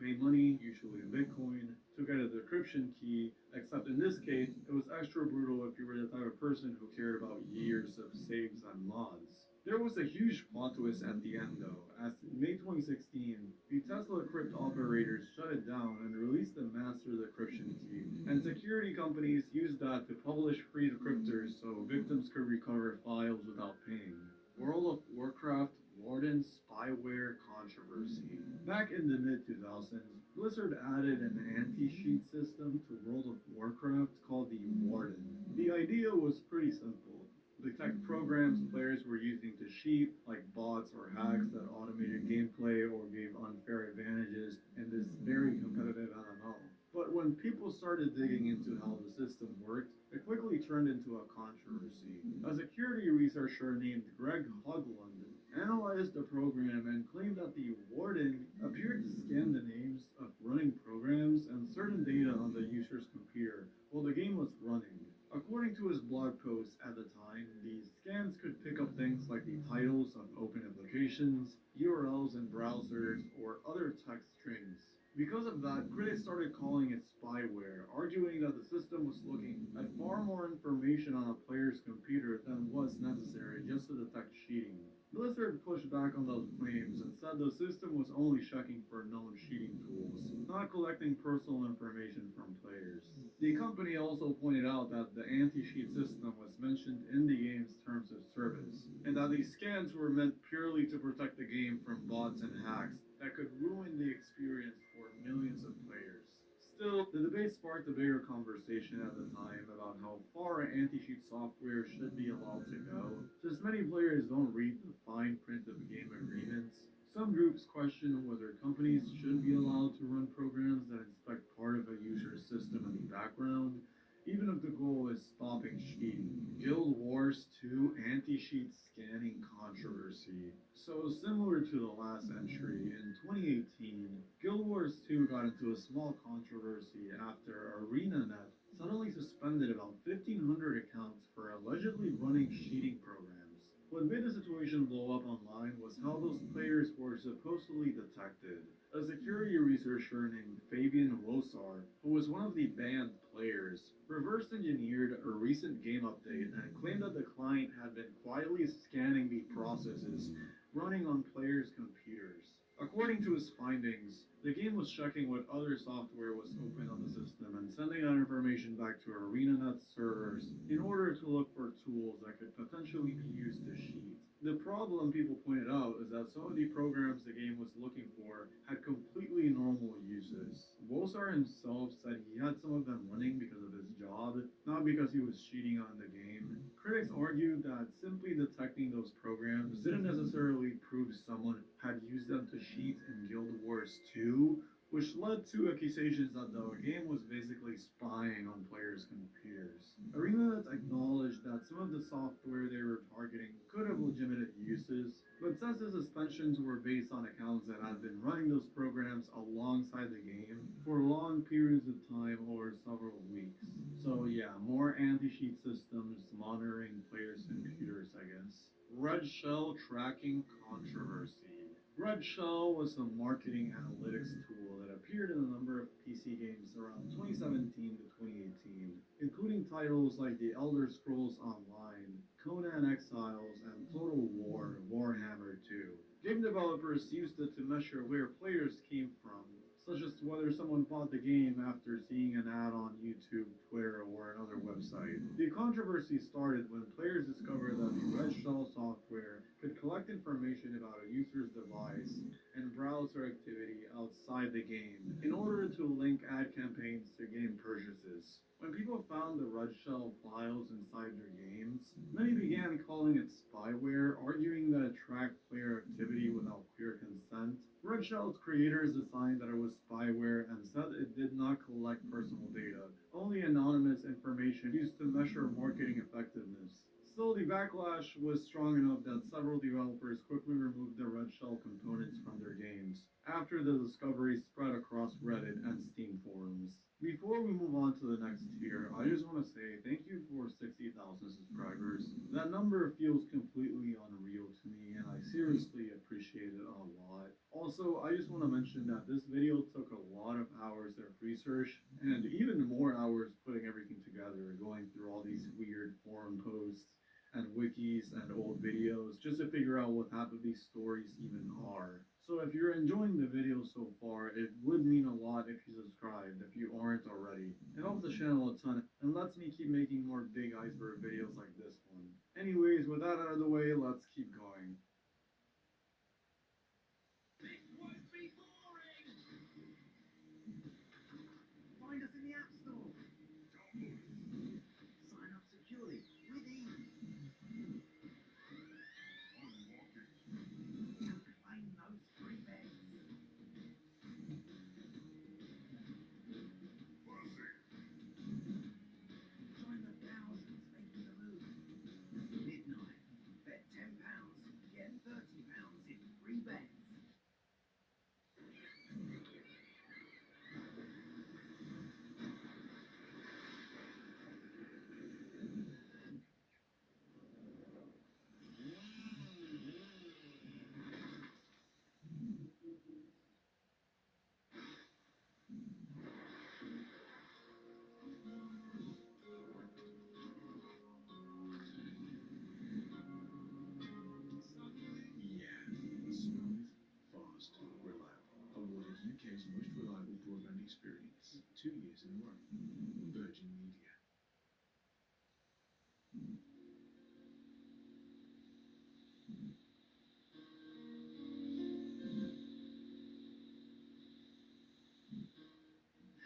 Pay money, usually in Bitcoin, to get a decryption key, except in this case, it was extra brutal if you were the type of person who cared about years of saves and mods. There was a huge plot twist at the end though, as in May 2016, the Tesla Crypt operators shut it down and released the master decryption key, and security companies used that to publish free decryptors so victims could recover files without paying. World of Warcraft Warden spyware controversy. Back in the mid-2000s, Blizzard added an anti-cheat system to World of Warcraft called the Warden. The idea was pretty simple. Detect programs players were using to cheat, like bots or hacks that automated gameplay or gave unfair advantages in this very competitive MMO. But when people started digging into how the system worked, it quickly turned into a controversy. A security researcher named Greg Hogland analyzed the program and claimed that the Warden appeared to scan the names of running programs and certain data on the user's computer while the game was running. According to his blog post at the time, these scans could pick up things like the titles of open applications, URLs in browsers, or other text strings. Because of that, critics started calling it spyware, arguing that the system was looking at far more information on a player's computer than was necessary just to detect cheating. Blizzard pushed back on those claims and said the system was only checking for known cheating tools, not collecting personal information from players. The company also pointed out that the anti-cheat system was mentioned in the game's terms of service, and that these scans were meant purely to protect the game from bots and hacks that could ruin the experience for millions of players. Still, the debate sparked a bigger conversation at the time about how far anti-cheat software should be allowed to go, since many players don't read the fine print of game agreements. Some groups question whether companies should be allowed to run programs that inspect part of a user's system in the background, even if the goal is stopping cheating. Guild Wars 2 anti-cheat scanning controversy. So similar to the last entry, in 2018, Guild Wars 2 got into a small controversy after ArenaNet suddenly suspended about 1,500 accounts for allegedly running cheating programs. What made the situation blow up online was how those players were supposedly detected. A security researcher named Fabian Wosar, who was one of the banned players, reverse engineered a recent game update and claimed that the client had been quietly scanning the processes running on players' computers. According to his findings, the game was checking what other software was open on the system and sending that information back to ArenaNet servers in order to look for tools that could potentially be used to cheat. The problem people pointed out is that some of the programs the game was looking for had completely normal uses. Wosar himself said he had some of them running because of his job, not because he was cheating on the game. Critics argued that simply detecting those programs didn't necessarily prove someone had used them to cheat in Guild Wars 2, which led to accusations that the game was basically spying on players' computers. ArenaNet acknowledged that some of the software they were targeting could have legitimate uses, but says the suspensions were based on accounts that had been running those programs alongside the game for long periods of time over several weeks. So yeah, more anti-cheat systems monitoring players' computers, I guess. Red Shell tracking controversy. Red Shell was a marketing analytics tool that appeared in a number of PC games around 2017 to 2018, including titles like The Elder Scrolls Online, Conan Exiles, and Total War Warhammer 2. Game developers used it to measure where players came from, such as whether someone bought the game after seeing an ad on YouTube, Twitter, or another website. The controversy started when players discovered that the Red Shell software could collect information about a user's device and browser activity outside the game in order to link ad campaigns to game purchases. When people found the Red Shell files inside their games, many began calling it spyware, arguing that it tracked player activity without clear consent. Red Shell's creators decided that it was spyware and said it did not collect personal data, only anonymous information used to measure marketing effectiveness. Still, the backlash was strong enough that several developers quickly removed the Red Shell components from their games, after the discovery spread across Reddit and Steam forums. Before we move on to the next tier, I just want to say thank you for 60,000 subscribers. That number feels completely unreal to me, and I seriously appreciate it a lot. Also, I just want to mention that this video took a lot of hours of research, and even more hours putting everything together, going through all these weird forum posts and wikis and old videos just to figure out what half of these stories even are. So if you're enjoying the video so far, it would mean a lot if you subscribed, if you aren't already. It helps the channel a ton and lets me keep making more big iceberg videos like this one. Anyways, with that out of the way, let's keep going. This won't be boring! Find us in the App Store. Sign up securely with ease. And claim those free bets. Join the thousands making the move. Midnight. Bet £10 more. Virgin Media.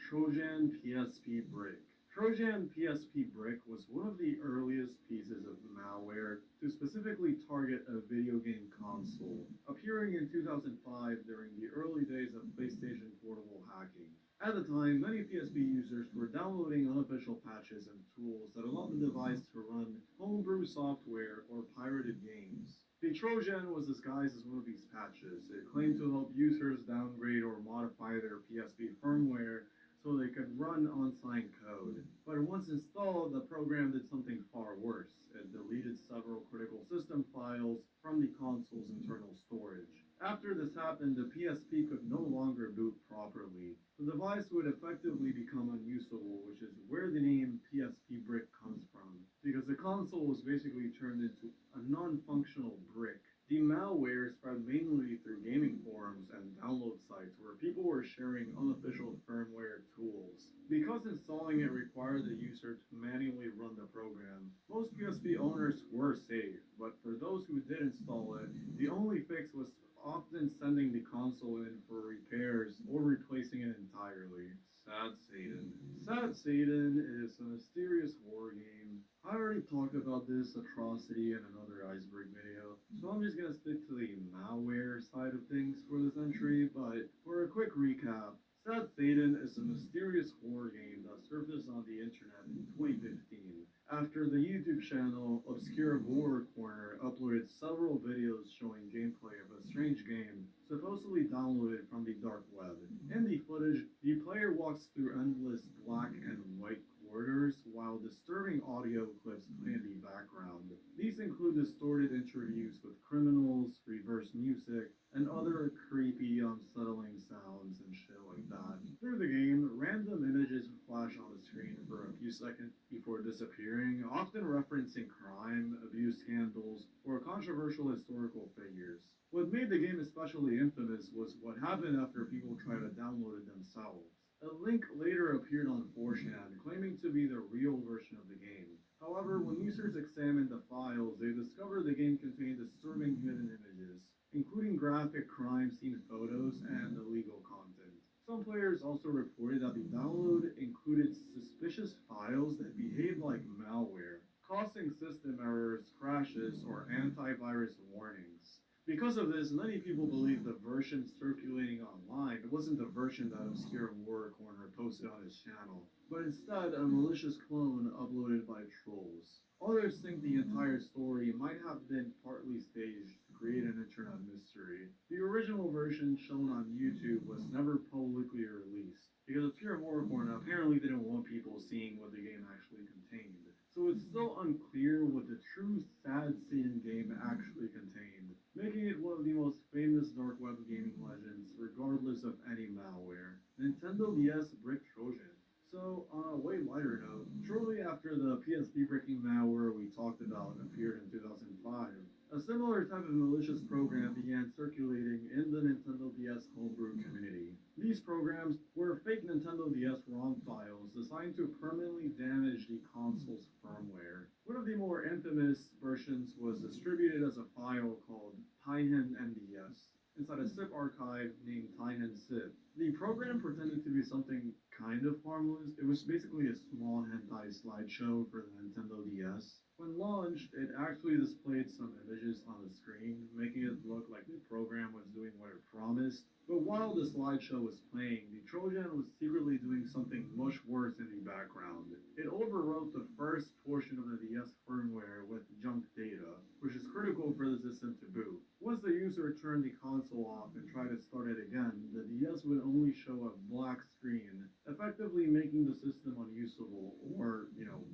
Trojan PSP Brick. Trojan PSP Brick was one of the earliest pieces of malware to specifically target a video game console, appearing in 2005 during the early days of PlayStation Portable hacking. At the time, many PSP users were downloading unofficial patches and tools that allowed the device to run homebrew software or pirated games. The Trojan was disguised as one of these patches. It claimed to help users downgrade or modify their PSP firmware so they could run unsigned code. But once installed, the program did something far worse. It deleted several critical system files from the console's internal storage. After this happened, the PSP could no longer boot properly. The device would effectively become unusable, which is where the name PSP Brick comes from, because the console was basically turned into a non-functional brick. The malware spread mainly through gaming forums and download sites where people were sharing unofficial firmware tools. Because installing it required the user to manually run the program, most PSP owners were safe, but for those who did install it, the only fix was often sending the console in for repairs or replacing it entirely. Sad Satan. Sad Satan is a mysterious horror game. I already talked about this atrocity in another iceberg video, so I'm just gonna stick to the malware side of things for this entry, but for a quick recap, Sad Satan is a mysterious horror game that surfaced on the internet in 2015 after the YouTube channel Obscure Horror Corner uploaded several videos showing gameplay of a strange game supposedly downloaded from the dark web. In the footage, the player walks through endless black and white corridors while disturbing audio clips play in the background. These include distorted interviews with criminals, reverse music, and other creepy, unsettling sounds and shit like that. Through the game, random images flash on the screen for a few seconds before disappearing, often referencing crime, abuse scandals, or controversial historical figures. What made the game especially infamous was what happened after people tried to download it themselves. A link later appeared on 4chan claiming to be the real version of the game. However, when users examined the files, they discovered the game contained disturbing hidden images, including graphic crime scene photos and illegal content. Some players also reported that the download included suspicious files that behaved like malware, causing system errors, crashes, or antivirus warnings. Because of this, many people believe the version circulating online wasn't the version that Obscure Horror Corner posted on his channel, but instead a malicious clone uploaded by trolls. Others think the entire story might have been partly staged to create an internet mystery. The original version shown on YouTube was never publicly released, because Obscure Horror Corner apparently didn't want people seeing what the game actually contained. So it's still unclear what the true Sad Satan game actually contained, making it one of the most famous dark web gaming legends, regardless of any malware. Nintendo DS Brick Trojan. So, on a way lighter note, shortly after the PSP bricking malware we talked about appeared in 2005, a similar type of malicious program began circulating in the Nintendo DS homebrew community. These programs were fake Nintendo DS ROM files designed to permanently damage the console's firmware. One of the more infamous versions was distributed as a file called Taihen NDS inside a zip archive named Taihen Zip. The program pretended to be something kind of harmless. It was basically a small hentai slideshow for the Nintendo DS. When launched, it actually displayed some images on the screen, making it look like the program was doing what it promised. But while the slideshow was playing, the Trojan was secretly doing something much worse in the background. It overwrote the first portion of the DS firmware with junk data, which is critical for the system to boot. Once the user turned the console off and tried to start it again, the DS would only show a black screen, effectively making the system unusable or,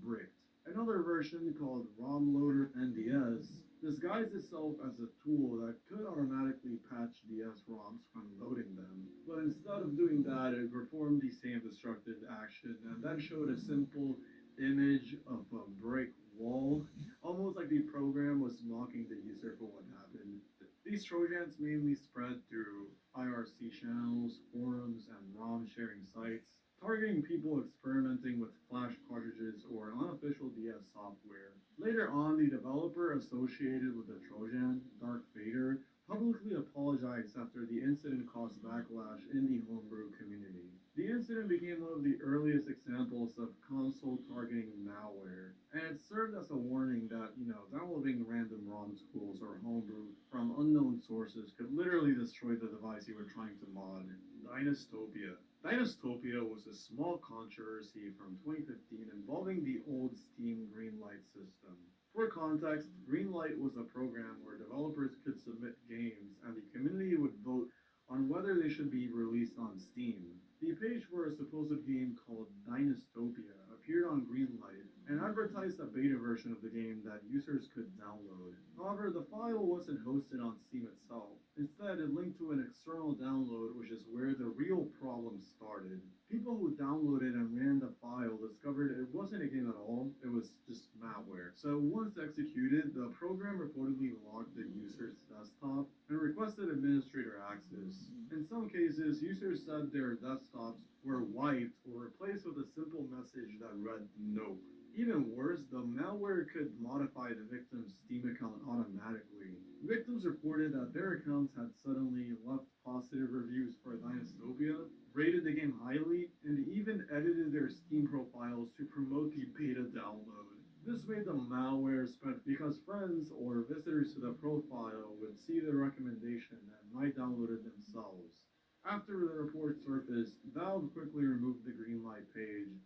bricked. Another version called ROM Loader NDS disguised itself as a tool that could automatically patch DS ROMs when loading them, but instead of doing that, it performed the same destructive action and then showed a simple image of a brick wall, almost like the program was mocking the user for what happened. These Trojans mainly spread through IRC channels, forums, and ROM sharing sites, targeting people experimenting with flash cartridges or unofficial DS software. Later on, the developer associated with the Trojan, Dark Vader, publicly apologized after the incident caused backlash in the homebrew community. The incident became one of the earliest examples of console targeting malware, and it served as a warning that, downloading random ROM tools or homebrew from unknown sources could literally destroy the device you were trying to mod. Dynastopia. Dynastopia was a small controversy from 2015 involving the old Steam Greenlight system. For context, Greenlight was a program where developers could submit games and the community would vote on whether they should be released on Steam. The page for a supposed game called Dynastopia appeared on Greenlight and advertised a beta version of the game that users could download. However, the file wasn't hosted on Steam itself. Instead, it linked to an external download, which is where the real problem started. People who downloaded and ran the file discovered it wasn't a game at all, it was just malware. So once executed, the program reportedly locked the user's desktop and requested administrator access. In some cases, users said their desktops were wiped or replaced with a simple message that read "Nope." Even worse, the malware could modify the victim's Steam account automatically. Victims reported that their accounts had suddenly left positive reviews for Dynastopia, rated the game highly, and even edited their Steam profiles to promote the beta download. This made the malware spread because friends or visitors to the profile would see the recommendation and might download it themselves. After the report surfaced, Valve quickly removed the Greenlight page.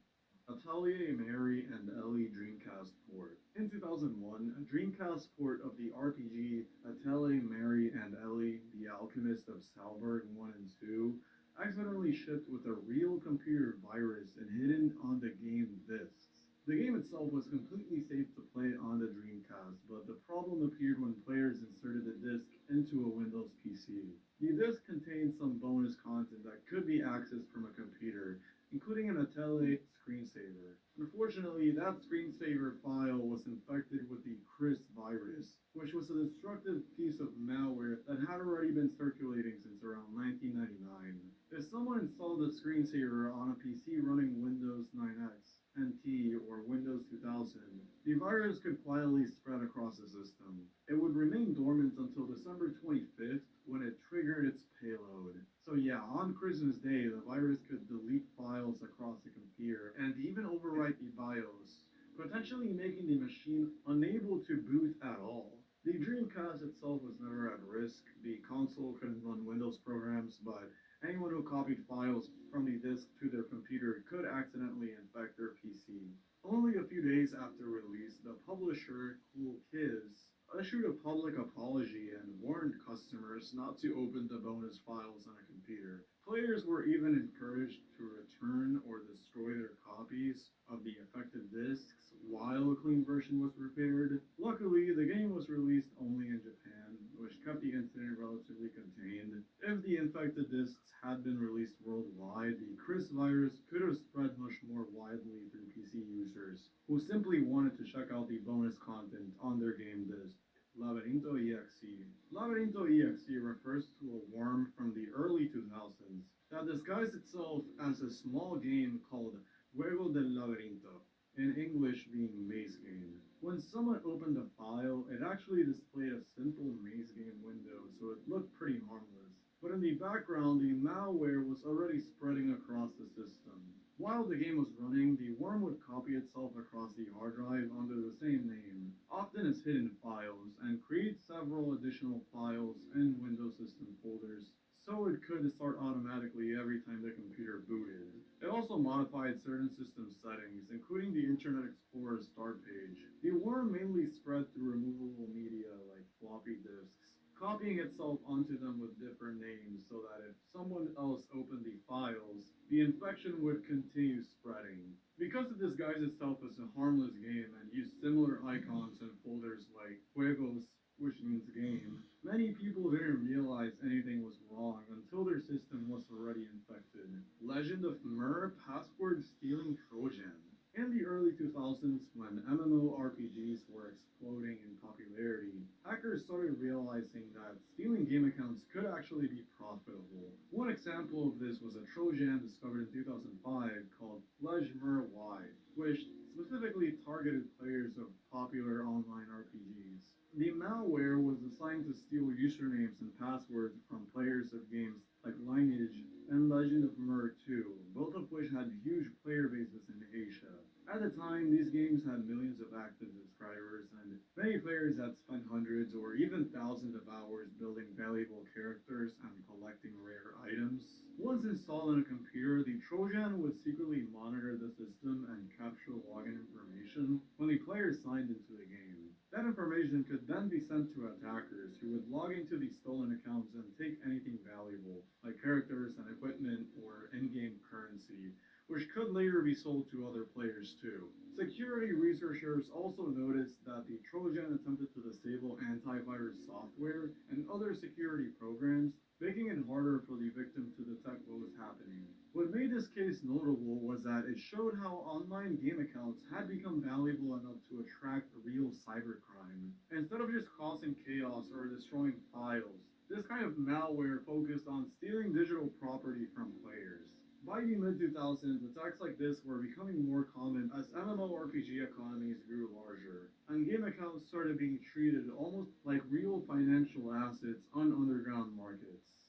Atelier Mary and Ellie Dreamcast port. In 2001, a Dreamcast port of the RPG Atelier Mary and Ellie, The Alchemist of Salberg 1 and 2, accidentally shipped with a real computer virus and hidden on the game discs. The game itself was completely safe to play on the Dreamcast, but the problem appeared when players inserted the disc into a Windows PC. The disc contained some bonus content that could be accessed from a computer, including an Atelier screensaver. Unfortunately, that screensaver file was infected with the Chris virus, which was a destructive piece of malware that had already been circulating since around 1999. If someone installed the screensaver on a PC running Windows 9X, NT, or Windows 2000, the virus could quietly spread across the system. It would remain dormant until December 25th when it triggered its payload. So yeah, on Christmas Day, the virus could delete files across the computer and even overwrite the BIOS, potentially making the machine unable to boot at all. The Dreamcast itself was never at risk. The console couldn't run Windows programs, but anyone who copied files from the disk to their computer could accidentally infect their PC. Only a few days after release, the publisher, Cool Kids, issued a public apology and warned customers not to open the bonus files on a computer. Players were even encouraged to return or destroy their copies of the affected discs while a clean version was prepared. Luckily, the game was released only in Japan, which kept the incident relatively contained. If the infected discs had been released worldwide, the Chris virus could have spread much more widely through PC users who simply wanted to check out the bonus content on their game disc. Laberinto EXE. Laberinto EXE refers to a worm from the early 2000s that disguised itself as a small game called Juego del Laberinto, in English being Maze Game. When someone opened the file, it actually displayed a simple Maze Game window, so it looked pretty harmless. But in the background, the malware was already spreading across the system. While the game was running, the worm would copy itself across the hard drive under the same name, often as hidden files, and create several additional files in Windows system folders, so it could start automatically every time the computer booted. It also modified certain system settings, including the Internet Explorer start page. The worm mainly spread through removable media like floppy disks, copying itself onto them with different names so that if someone else opened the files, the infection would continue spreading. Because it disguised itself as a harmless game and used similar icons and folders like Juegos, which means game, many people didn't realize anything was wrong until their system was already infected. Legend of Mir Password Stealing Trojan. In the early 2000s, when MMORPGs were exploding exploding in popularity, hackers started realizing that stealing game accounts could actually be profitable. One example of this was a Trojan discovered in 2005 called Lejmer Y, which specifically targeted players of popular online RPGs. The malware was designed to steal usernames and passwords from players of games like Lineage and Legend of Mer 2, both of which had huge player bases in Asia. At the time, these games had millions of active subscribers, and many players had spent hundreds or even thousands of hours building valuable characters and collecting rare items. Once installed on a computer, the Trojan would secretly monitor the system and capture login information when the player signed into the game. That information could then be sent to attackers who would log into the stolen accounts and take anything valuable, like characters and equipment or in-game currency, which could later be sold to other players too. Security researchers also noticed that the Trojan attempted to disable antivirus software and other security programs, making it harder for the victim to detect what was happening. What made this case notable was that it showed how online game accounts had become valuable enough to attract real cybercrime. Instead of just causing chaos or destroying files, this kind of malware focused on stealing digital property from players. By the mid-2000s, attacks like this were becoming more common as MMORPG economies grew larger, and game accounts started being treated almost like real financial assets on underground markets.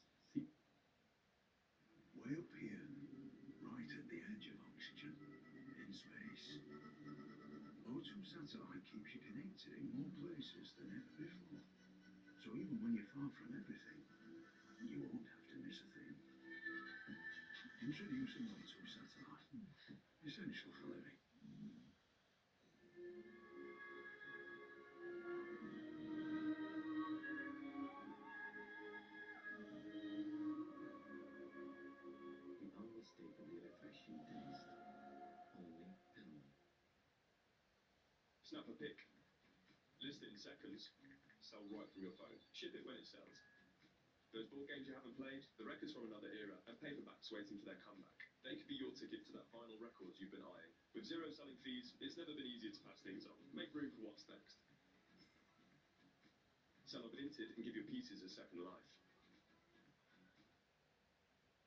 Way up here, right at the edge of oxygen, in space. O2 satellite keeps you connected in more places than ever before. So even when you're far from everything, you won't have to miss a thing. Introducing O2 satellite. Essential for living. The unmistakably refreshing taste. Only Pillman. Snap a pic. List it in seconds. Sell right from your phone. Ship it when it sells. Those board games you haven't played, the records from another era, and paperbacks waiting for their comeback. They could be your ticket to that vinyl records you've been eyeing. With zero selling fees, it's never been easier to pass things on. Make room for what's next. Sell Vinted and give your pieces a second life.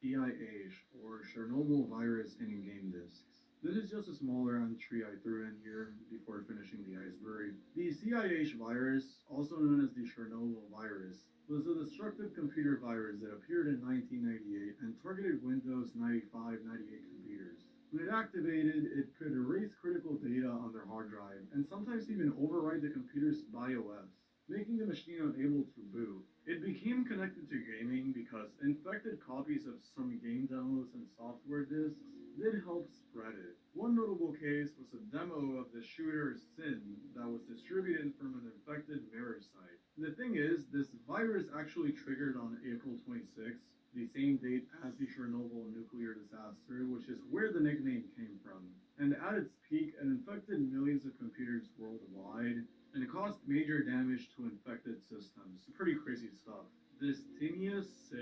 CIH, or Chernobyl virus in game discs. This is just a smaller entry I threw in here before finishing the iceberg. The CIH virus, also known as the Chernobyl virus, was a destructive computer virus that appeared in 1998 and targeted Windows 95-98 computers. When it activated, it could erase critical data on their hard drive and sometimes even overwrite the computer's BIOS, making the machine unable to boot. It became connected to gaming because infected copies of some game downloads and software disks did help spread it. One notable case was a demo of the shooter Sin that was distributed from an infected mirror site. The thing is, this virus actually triggered on April 26th, the same date as the Chernobyl nuclear disaster, which is where the nickname came from. And at its peak, it infected millions of computers worldwide, and it caused major damage to infected systems. Pretty crazy stuff. Dystinia 6.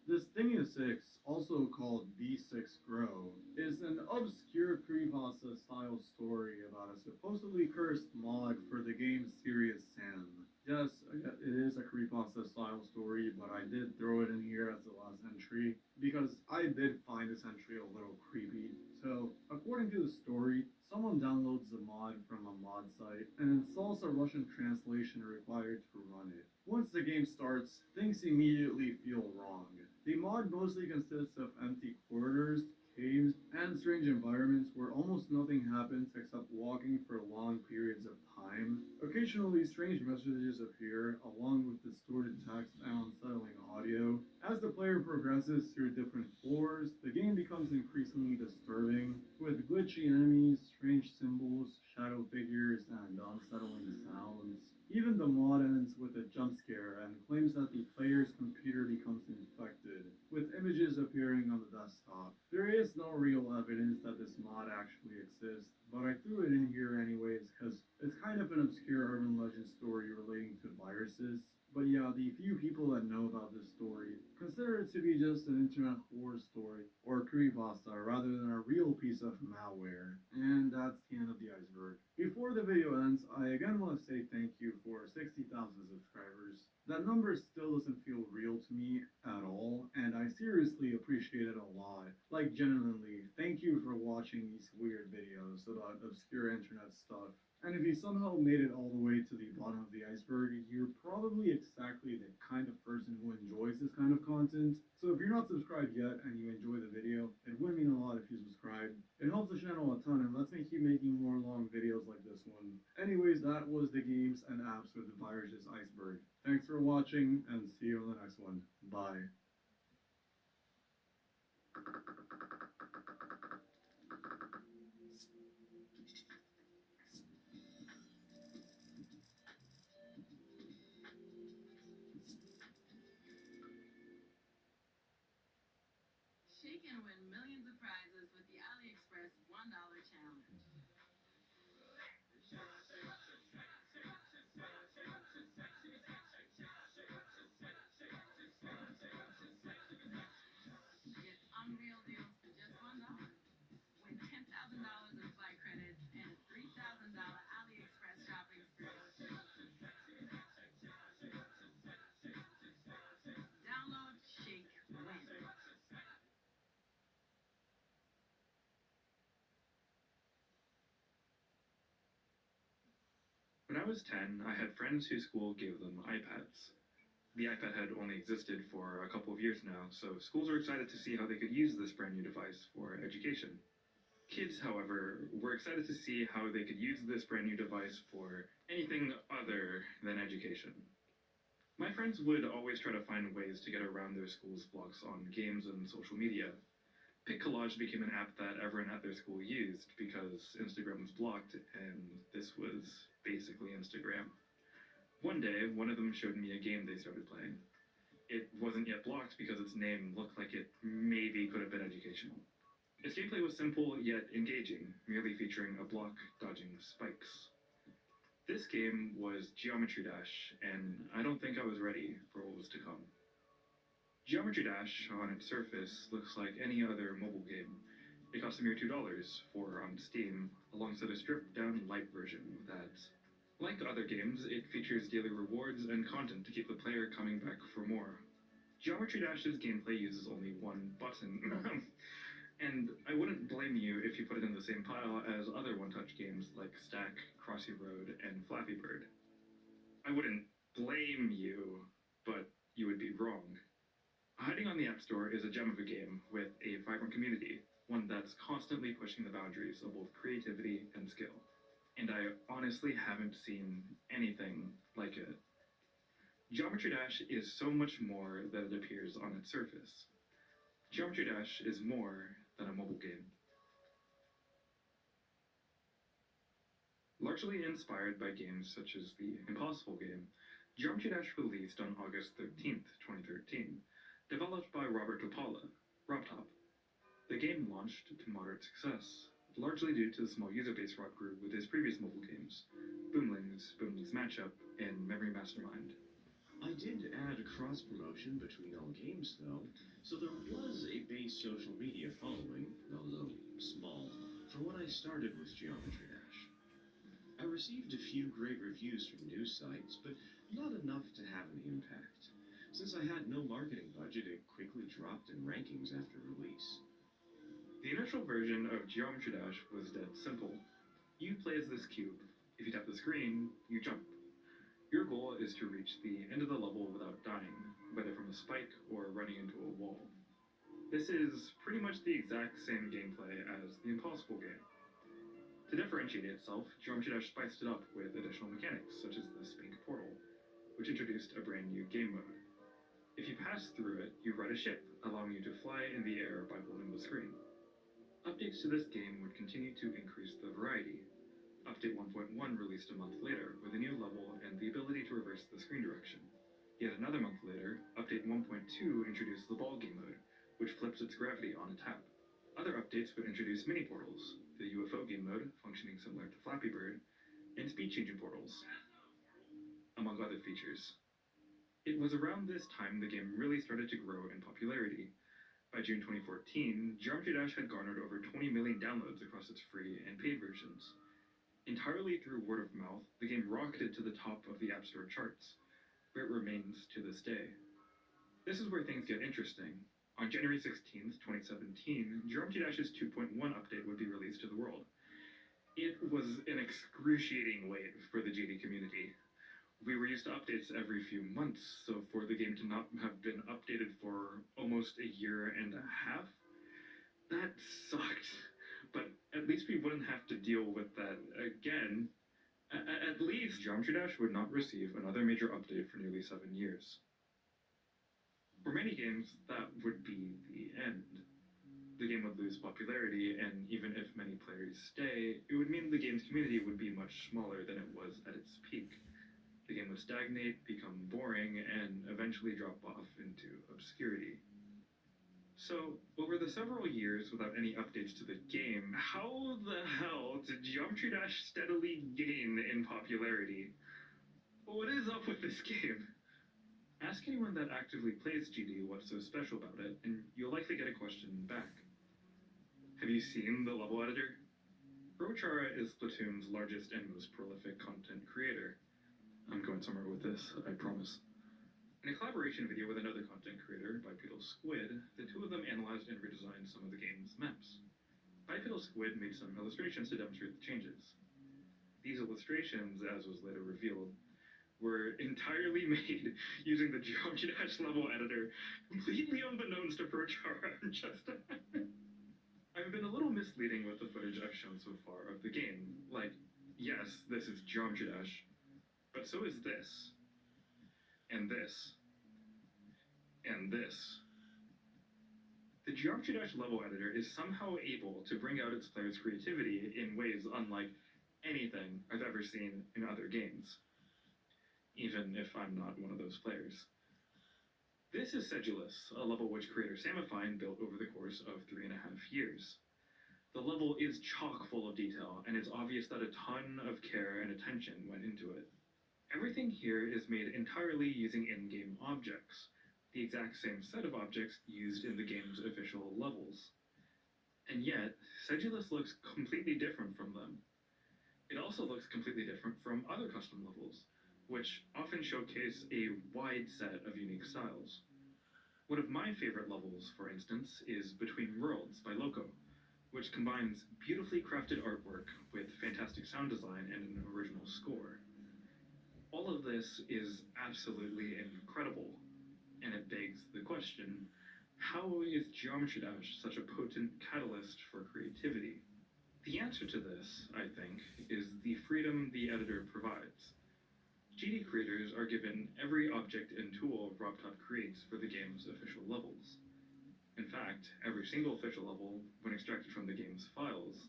Dystinia 6, also called D6 Grow, is an obscure creepypasta-style story about a supposedly cursed mod for the game Serious Sam. Yes, it is a creepypasta-style story, but I did throw it in here as the last entry, because I did find this entry a little creepy. So, according to the story, someone downloads the mod from a mod site and installs a Russian translation required to run it. Once the game starts, things immediately feel wrong. The mod mostly consists of empty corridors, caves, and strange environments where almost nothing happens except walking for long periods of time. Occasionally, strange messages appear, along with distorted text and unsettling audio. As the player progresses through different floors, the game becomes increasingly disturbing, with glitchy enemies, strange symbols, shadow figures, and unsettling sounds. Even the mod ends with a jump scare and claims that the player's computer becomes infected, with images appearing on the desktop. There is no real evidence that this mod actually exists, but I threw it in here anyways because it's kind of an obscure urban legend story relating to viruses. But yeah, the few people that know about this story consider it to be just an internet horror story or creepypasta rather than a real piece of malware. And that's the end of the iceberg. Before the video ends, I again want to say thank you for 60,000 subscribers. That number still doesn't feel real to me at all, and I seriously appreciate it a lot. Like, genuinely, thank you for watching these weird videos about obscure internet stuff. And if you somehow made it all the way to the bottom of the iceberg, you're probably exactly the kind of person who enjoys this kind of content. So if you're not subscribed yet and you enjoy the video, it would mean a lot if you subscribe. It helps the channel a ton and lets me keep making more long videos like this one. Anyways, that was the games and apps with the viruses iceberg. Thanks for watching and see you on the next one. Bye. She can win millions of prizes with the AliExpress $1 challenge. Get unreal deals for just $1. Win $10,000 in flight credits and $3,000 AliExpress shopping spree. Download, shake, win. When I was 10, I had friends whose school gave them iPads. The iPad had only existed for a couple of years now, so schools were excited to see how they could use this brand new device for education. Kids, however, were excited to see how they could use this brand new device for anything other than education. My friends would always try to find ways to get around their school's blocks on games and social media. PicCollage became an app that everyone at their school used because Instagram was blocked, and this was basically Instagram. One day, one of them showed me a game they started playing. It wasn't yet blocked because its name looked like it maybe could have been educational. Its gameplay was simple yet engaging, merely featuring a block dodging spikes. This game was Geometry Dash, and I don't think I was ready for what was to come. Geometry Dash, on its surface, looks like any other mobile game. It costs a mere $2 for on Steam, alongside a stripped-down light version that, like other games, it features daily rewards and content to keep the player coming back for more. Geometry Dash's gameplay uses only one button, and I wouldn't blame you if you put it in the same pile as other one-touch games like Stack, Crossy Road, and Flappy Bird. I wouldn't blame you, but you would be wrong. Hiding on the App Store is a gem of a game with a vibrant community, one that's constantly pushing the boundaries of both creativity and skill. And I honestly haven't seen anything like it. Geometry Dash is so much more than it appears on its surface. Geometry Dash is more than a mobile game. Largely inspired by games such as the Impossible game, Geometry Dash released on August 13th, 2013, developed by Robert Topala, RobTop. The game launched to moderate success, largely due to the small user base Rob grew with his previous mobile games, Boomlings, Boomlings Matchup, and Memory Mastermind. I did add cross-promotion between all games, though, so there was a base social media following, although small, for when I started with Geometry Dash. I received a few great reviews from news sites, but not enough to have an impact. Since I had no marketing budget, it quickly dropped in rankings after release. The initial version of Geometry Dash was dead simple. You play as this cube. If you tap the screen, you jump. Your goal is to reach the end of the level without dying, whether from a spike or running into a wall. This is pretty much the exact same gameplay as the Impossible game. To differentiate itself, Geometry Dash spiced it up with additional mechanics, such as the Spink Portal, which introduced a brand new game mode. If you pass through it, you ride a ship, allowing you to fly in the air by holding the screen. Updates to this game would continue to increase the variety. Update 1.1 released a month later with a new level and the ability to reverse the screen direction. Yet another month later, Update 1.2 introduced the ball game mode, which flips its gravity on a tap. Other updates would introduce mini portals, the UFO game mode, functioning similar to Flappy Bird, and speed changing portals, among other features. It was around this time the game really started to grow in popularity. By June 2014, Geometry Dash had garnered over 20 million downloads across its free and paid versions. Entirely through word of mouth, the game rocketed to the top of the App Store charts, where it remains to this day. This is where things get interesting. On January 16th, 2017, Geometry Dash's 2.1 update would be released to the world. It was an excruciating wait for the GD community. We were used to updates every few months, so for the game to not have been updated for almost a year and a half, that sucked. But at least we wouldn't have to deal with that again. At least Geometry Dash would not receive another major update for nearly 7 years. For many games, that would be the end. The game would lose popularity, and even if many players stay, it would mean the game's community would be much smaller than it was at its peak. The game would stagnate, become boring, and eventually drop off into obscurity. So, over the several years without any updates to the game, how the hell did Geometry Dash steadily gain in popularity? What is up with this game? Ask anyone that actively plays GD what's so special about it, and you'll likely get a question back. Have you seen the level editor? Rochara is Splatoon's largest and most prolific content creator. I'm going somewhere with this, I promise. In a collaboration video with another content creator, Bipedal Squid, the two of them analyzed and redesigned some of the game's maps. Bipedal Squid made some illustrations to demonstrate the changes. These illustrations, as was later revealed, were entirely made using the Geometry Dash level editor, completely unbeknownst to Rochara and Justin. I've been a little misleading with the footage I've shown so far of the game. Like, yes, this is Geometry Dash, but so is this, and this, and this. The Geometry Dash level editor is somehow able to bring out its players' creativity in ways unlike anything I've ever seen in other games, even if I'm not one of those players. This is Sedulous, a level which creator Samifine built over the course of 3.5 years. The level is chock full of detail, and it's obvious that a ton of care and attention went into it. Everything here is made entirely using in-game objects, the exact same set of objects used in the game's official levels. And yet, Sedulous looks completely different from them. It also looks completely different from other custom levels, which often showcase a wide set of unique styles. One of my favorite levels, for instance, is Between Worlds by Loco, which combines beautifully crafted artwork with fantastic sound design and an original score. All of this is absolutely incredible, and it begs the question, how is Geometry Dash such a potent catalyst for creativity? The answer to this, I think, is the freedom the editor provides. GD creators are given every object and tool RobTop creates for the game's official levels. In fact, every single official level, when extracted from the game's files,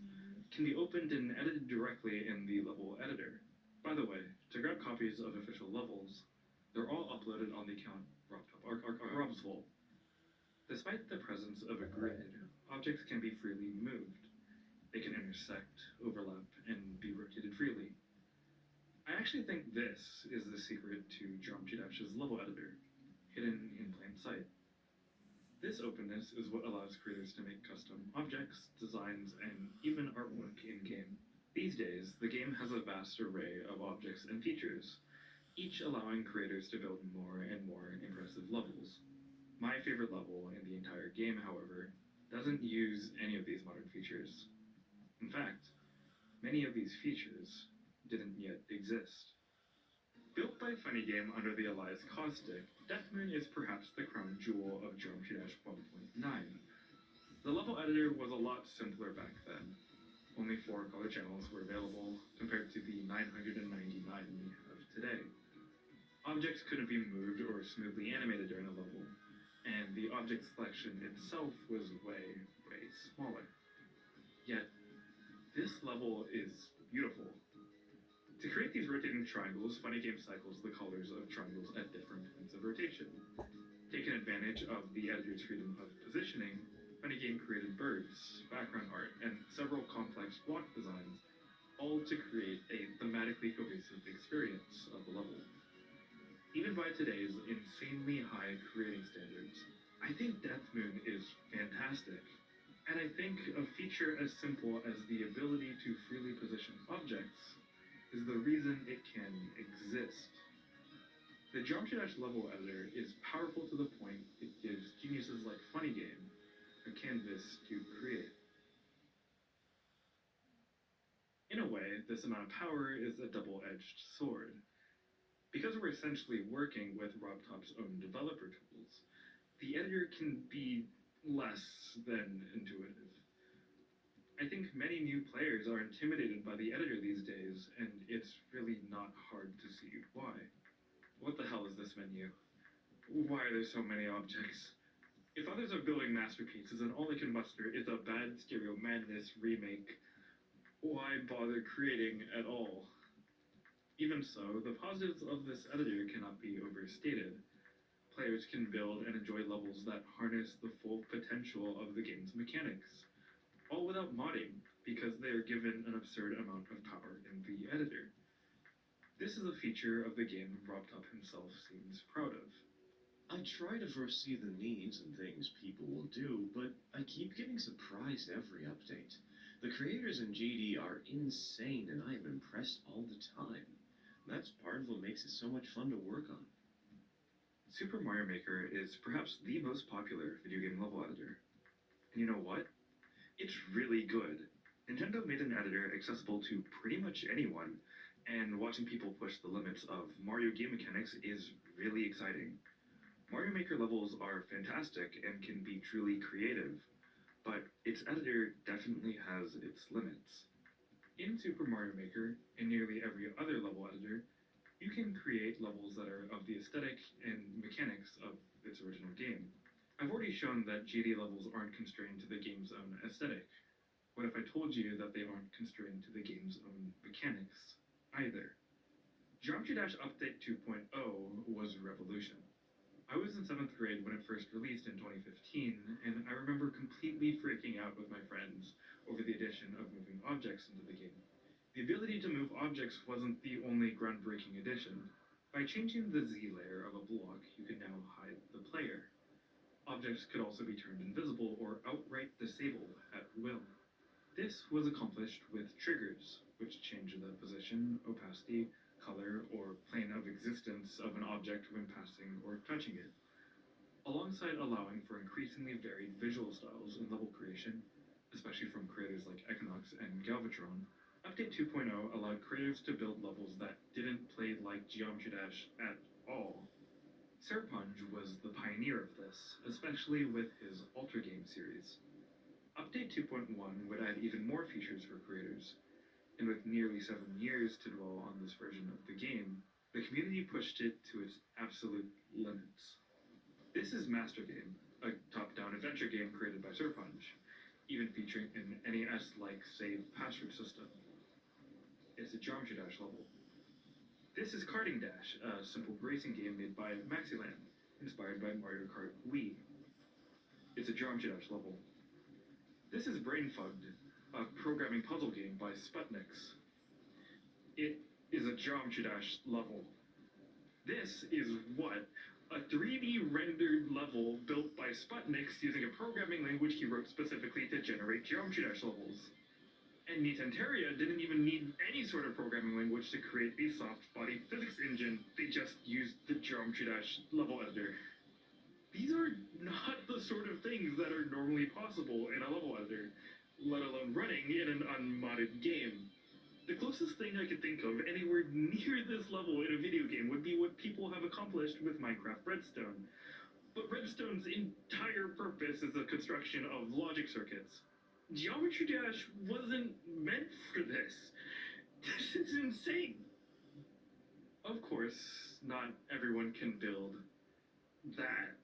can be opened and edited directly in the level editor. By the way, to grab copies of official levels, they're all uploaded on the account Rob's Vault. Despite the presence of a grid, objects can be freely moved. They can intersect, overlap, and be rotated freely. I actually think this is the secret to Geometry Dash's level editor, hidden in plain sight. This openness is what allows creators to make custom objects, designs, and even artwork in-game. These days, the game has a vast array of objects and features, each allowing creators to build more and more impressive levels. My favorite level in the entire game, however, doesn't use any of these modern features. In fact, many of these features didn't yet exist. Built by Funny Game under the alias Caustic, Death Moon is perhaps the crown jewel of Geometry Dash 1.9. The level editor was a lot simpler back then. Only 4 color channels were available, compared to the 999 we have today. Objects couldn't be moved or smoothly animated during a level, and the object selection itself was way, way smaller. Yet, this level is beautiful. To create these rotating triangles, Funny Game cycles the colors of triangles at different points of rotation. Taking advantage of the editor's freedom of positioning, Funny Game created birds, background art, and several complex block designs, all to create a thematically cohesive experience of the level. Even by by today's insanely high creating standards. I think Death Moon is fantastic. And I think a feature as simple as the ability to freely position objects is the reason it can exist. The Geometry Dash level editor is powerful to the point it gives geniuses like Funny Game a canvas to create. In a way, this amount of power is a double-edged sword. Because we're essentially working with RobTop's own developer tools, the editor can be less than intuitive. I think many new players are intimidated by the editor these days, and it's really not hard to see why. What the hell is this menu? Why are there so many objects? If others are building masterpieces and all they can muster is a bad Stereo Madness remake, why bother creating at all? Even so, the positives of this editor cannot be overstated. Players can build and enjoy levels that harness the full potential of the game's mechanics, all without modding, because they are given an absurd amount of power in the editor. This is a feature of the game RobTop himself seems proud of. I try to foresee the needs and things people will do, but I keep getting surprised every update. The creators in GD are insane, and I am impressed all the time. That's part of what makes it so much fun to work on. Super Mario Maker is perhaps the most popular video game level editor. And you know what? It's really good. Nintendo made an editor accessible to pretty much anyone, and watching people push the limits of Mario game mechanics is really exciting. Mario Maker levels are fantastic and can be truly creative, but its editor definitely has its limits. In Super Mario Maker, and nearly every other level editor, you can create levels that are of the aesthetic and mechanics of its original game. I've already shown that GD levels aren't constrained to the game's own aesthetic. What if I told you that they aren't constrained to the game's own mechanics either? Geometry Dash Update 2.0 was a revolution. I was in 7th grade when it first released in 2015, and I remember completely freaking out with my friends over the addition of moving objects into the game. The ability to move objects wasn't the only groundbreaking addition. By changing the Z layer of a block, you could now hide the player. Objects could also be turned invisible or outright disabled at will. This was accomplished with triggers, which change the position, opacity, color, or plane of existence of an object when passing or touching it, alongside allowing for increasingly varied visual styles in level creation, especially from creators like Equinox and Galvatron. Update 2.0 allowed creators to build levels that didn't play like Geometry Dash at all. Serpunge was the pioneer of this, especially with his Ultra Game series. Update 2.1 would add even more features for creators, and with nearly 7 years to dwell on this version of the game, the community pushed it to its absolute limits. This is Master Game, a top-down adventure game created by Serpunge, even featuring an NES-like save password system. It's a Geometry Dash level. This is Karting Dash, a simple racing game made by Maxiland, inspired by Mario Kart Wii. It's a Geometry Dash level. This is Brainfugged, a programming puzzle game by Sputniks. It is a Geometry Dash level. This is what? A 3D rendered level built by Sputniks using a programming language he wrote specifically to generate Geometry Dash levels. And Netantaria didn't even need any sort of programming language to create the soft body physics engine. They just used the Geometry Dash level editor. These are not the sort of things that are normally possible in a level editor, let alone running in an unmodded game. The closest thing I could think of anywhere near this level in a video game would be what people have accomplished with Minecraft Redstone. But Redstone's entire purpose is the construction of logic circuits. Geometry Dash wasn't meant for this. This is insane. Of course, not everyone can build that.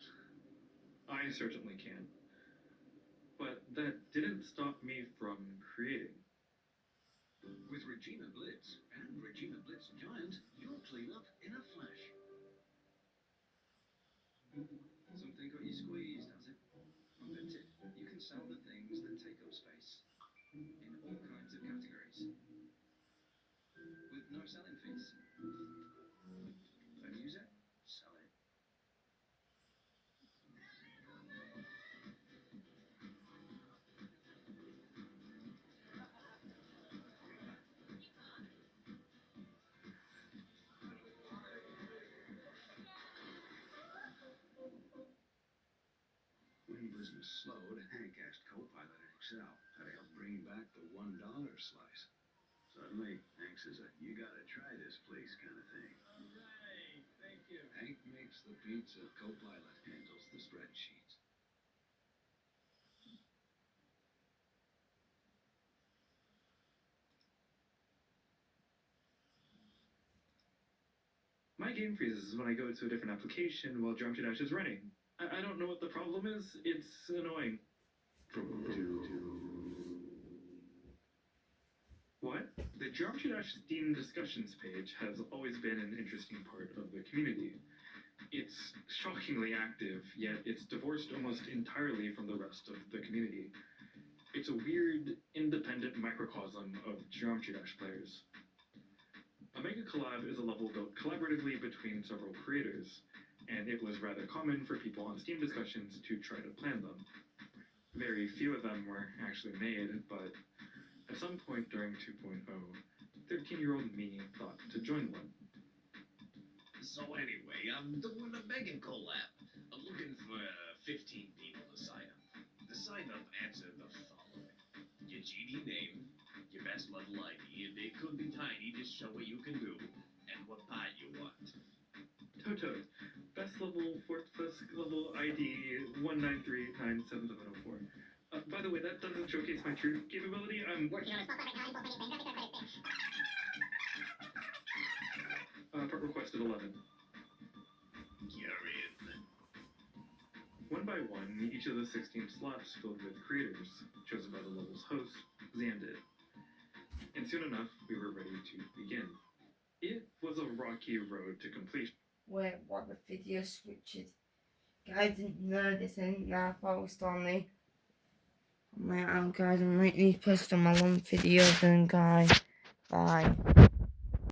I certainly can. But that didn't stop me from creating. With Regina Blitz and Regina Blitz Giant, you'll clean up in a flash. Something got you squeezed, has it? I bet it. You can sell the things that take up space in all kinds of categories with no selling fees. Don't use it, sell it. slowed, Hank asked Copilot in Excel how to help bring back the $1 slice. Suddenly, Hank says, you gotta try this place kind of thing. Alright, thank you. Hank makes the pizza, Copilot handles the spreadsheets. My game freezes when I go to a different application while Geometry Dash is running. I don't know what the problem is. It's annoying. What? The Geometry Dash Steam discussions page has always been an interesting part of the community. It's shockingly active, yet it's divorced almost entirely from the rest of the community. It's a weird, independent microcosm of Geometry Dash players. A Mega Collab is a level built collaboratively between several creators, and it was rather common for people on Steam discussions to try to plan them. Very few of them were actually made, but at some point during 2.0, 13-year-old me thought to join one. So anyway, I'm doing a Mega Collab. I'm looking for 15 people to sign up. The sign-up answered the following. Your GD name, your best level ID, and they could be tiny, just show what you can do, and what part you want. Toto, best level, first level ID 193977704. By the way, that doesn't showcase my true capability. I'm Working on a spot right now. part requested 11. You're in. One by one, meet each of the 16 slots filled with creators, chosen by the level's host, Xandid. And soon enough, we were ready to begin. It was a rocky road to completion. Wait, what, the video switches? Guys didn't know this, and now post on the my guys, and make me post on my long video then guys. Bye.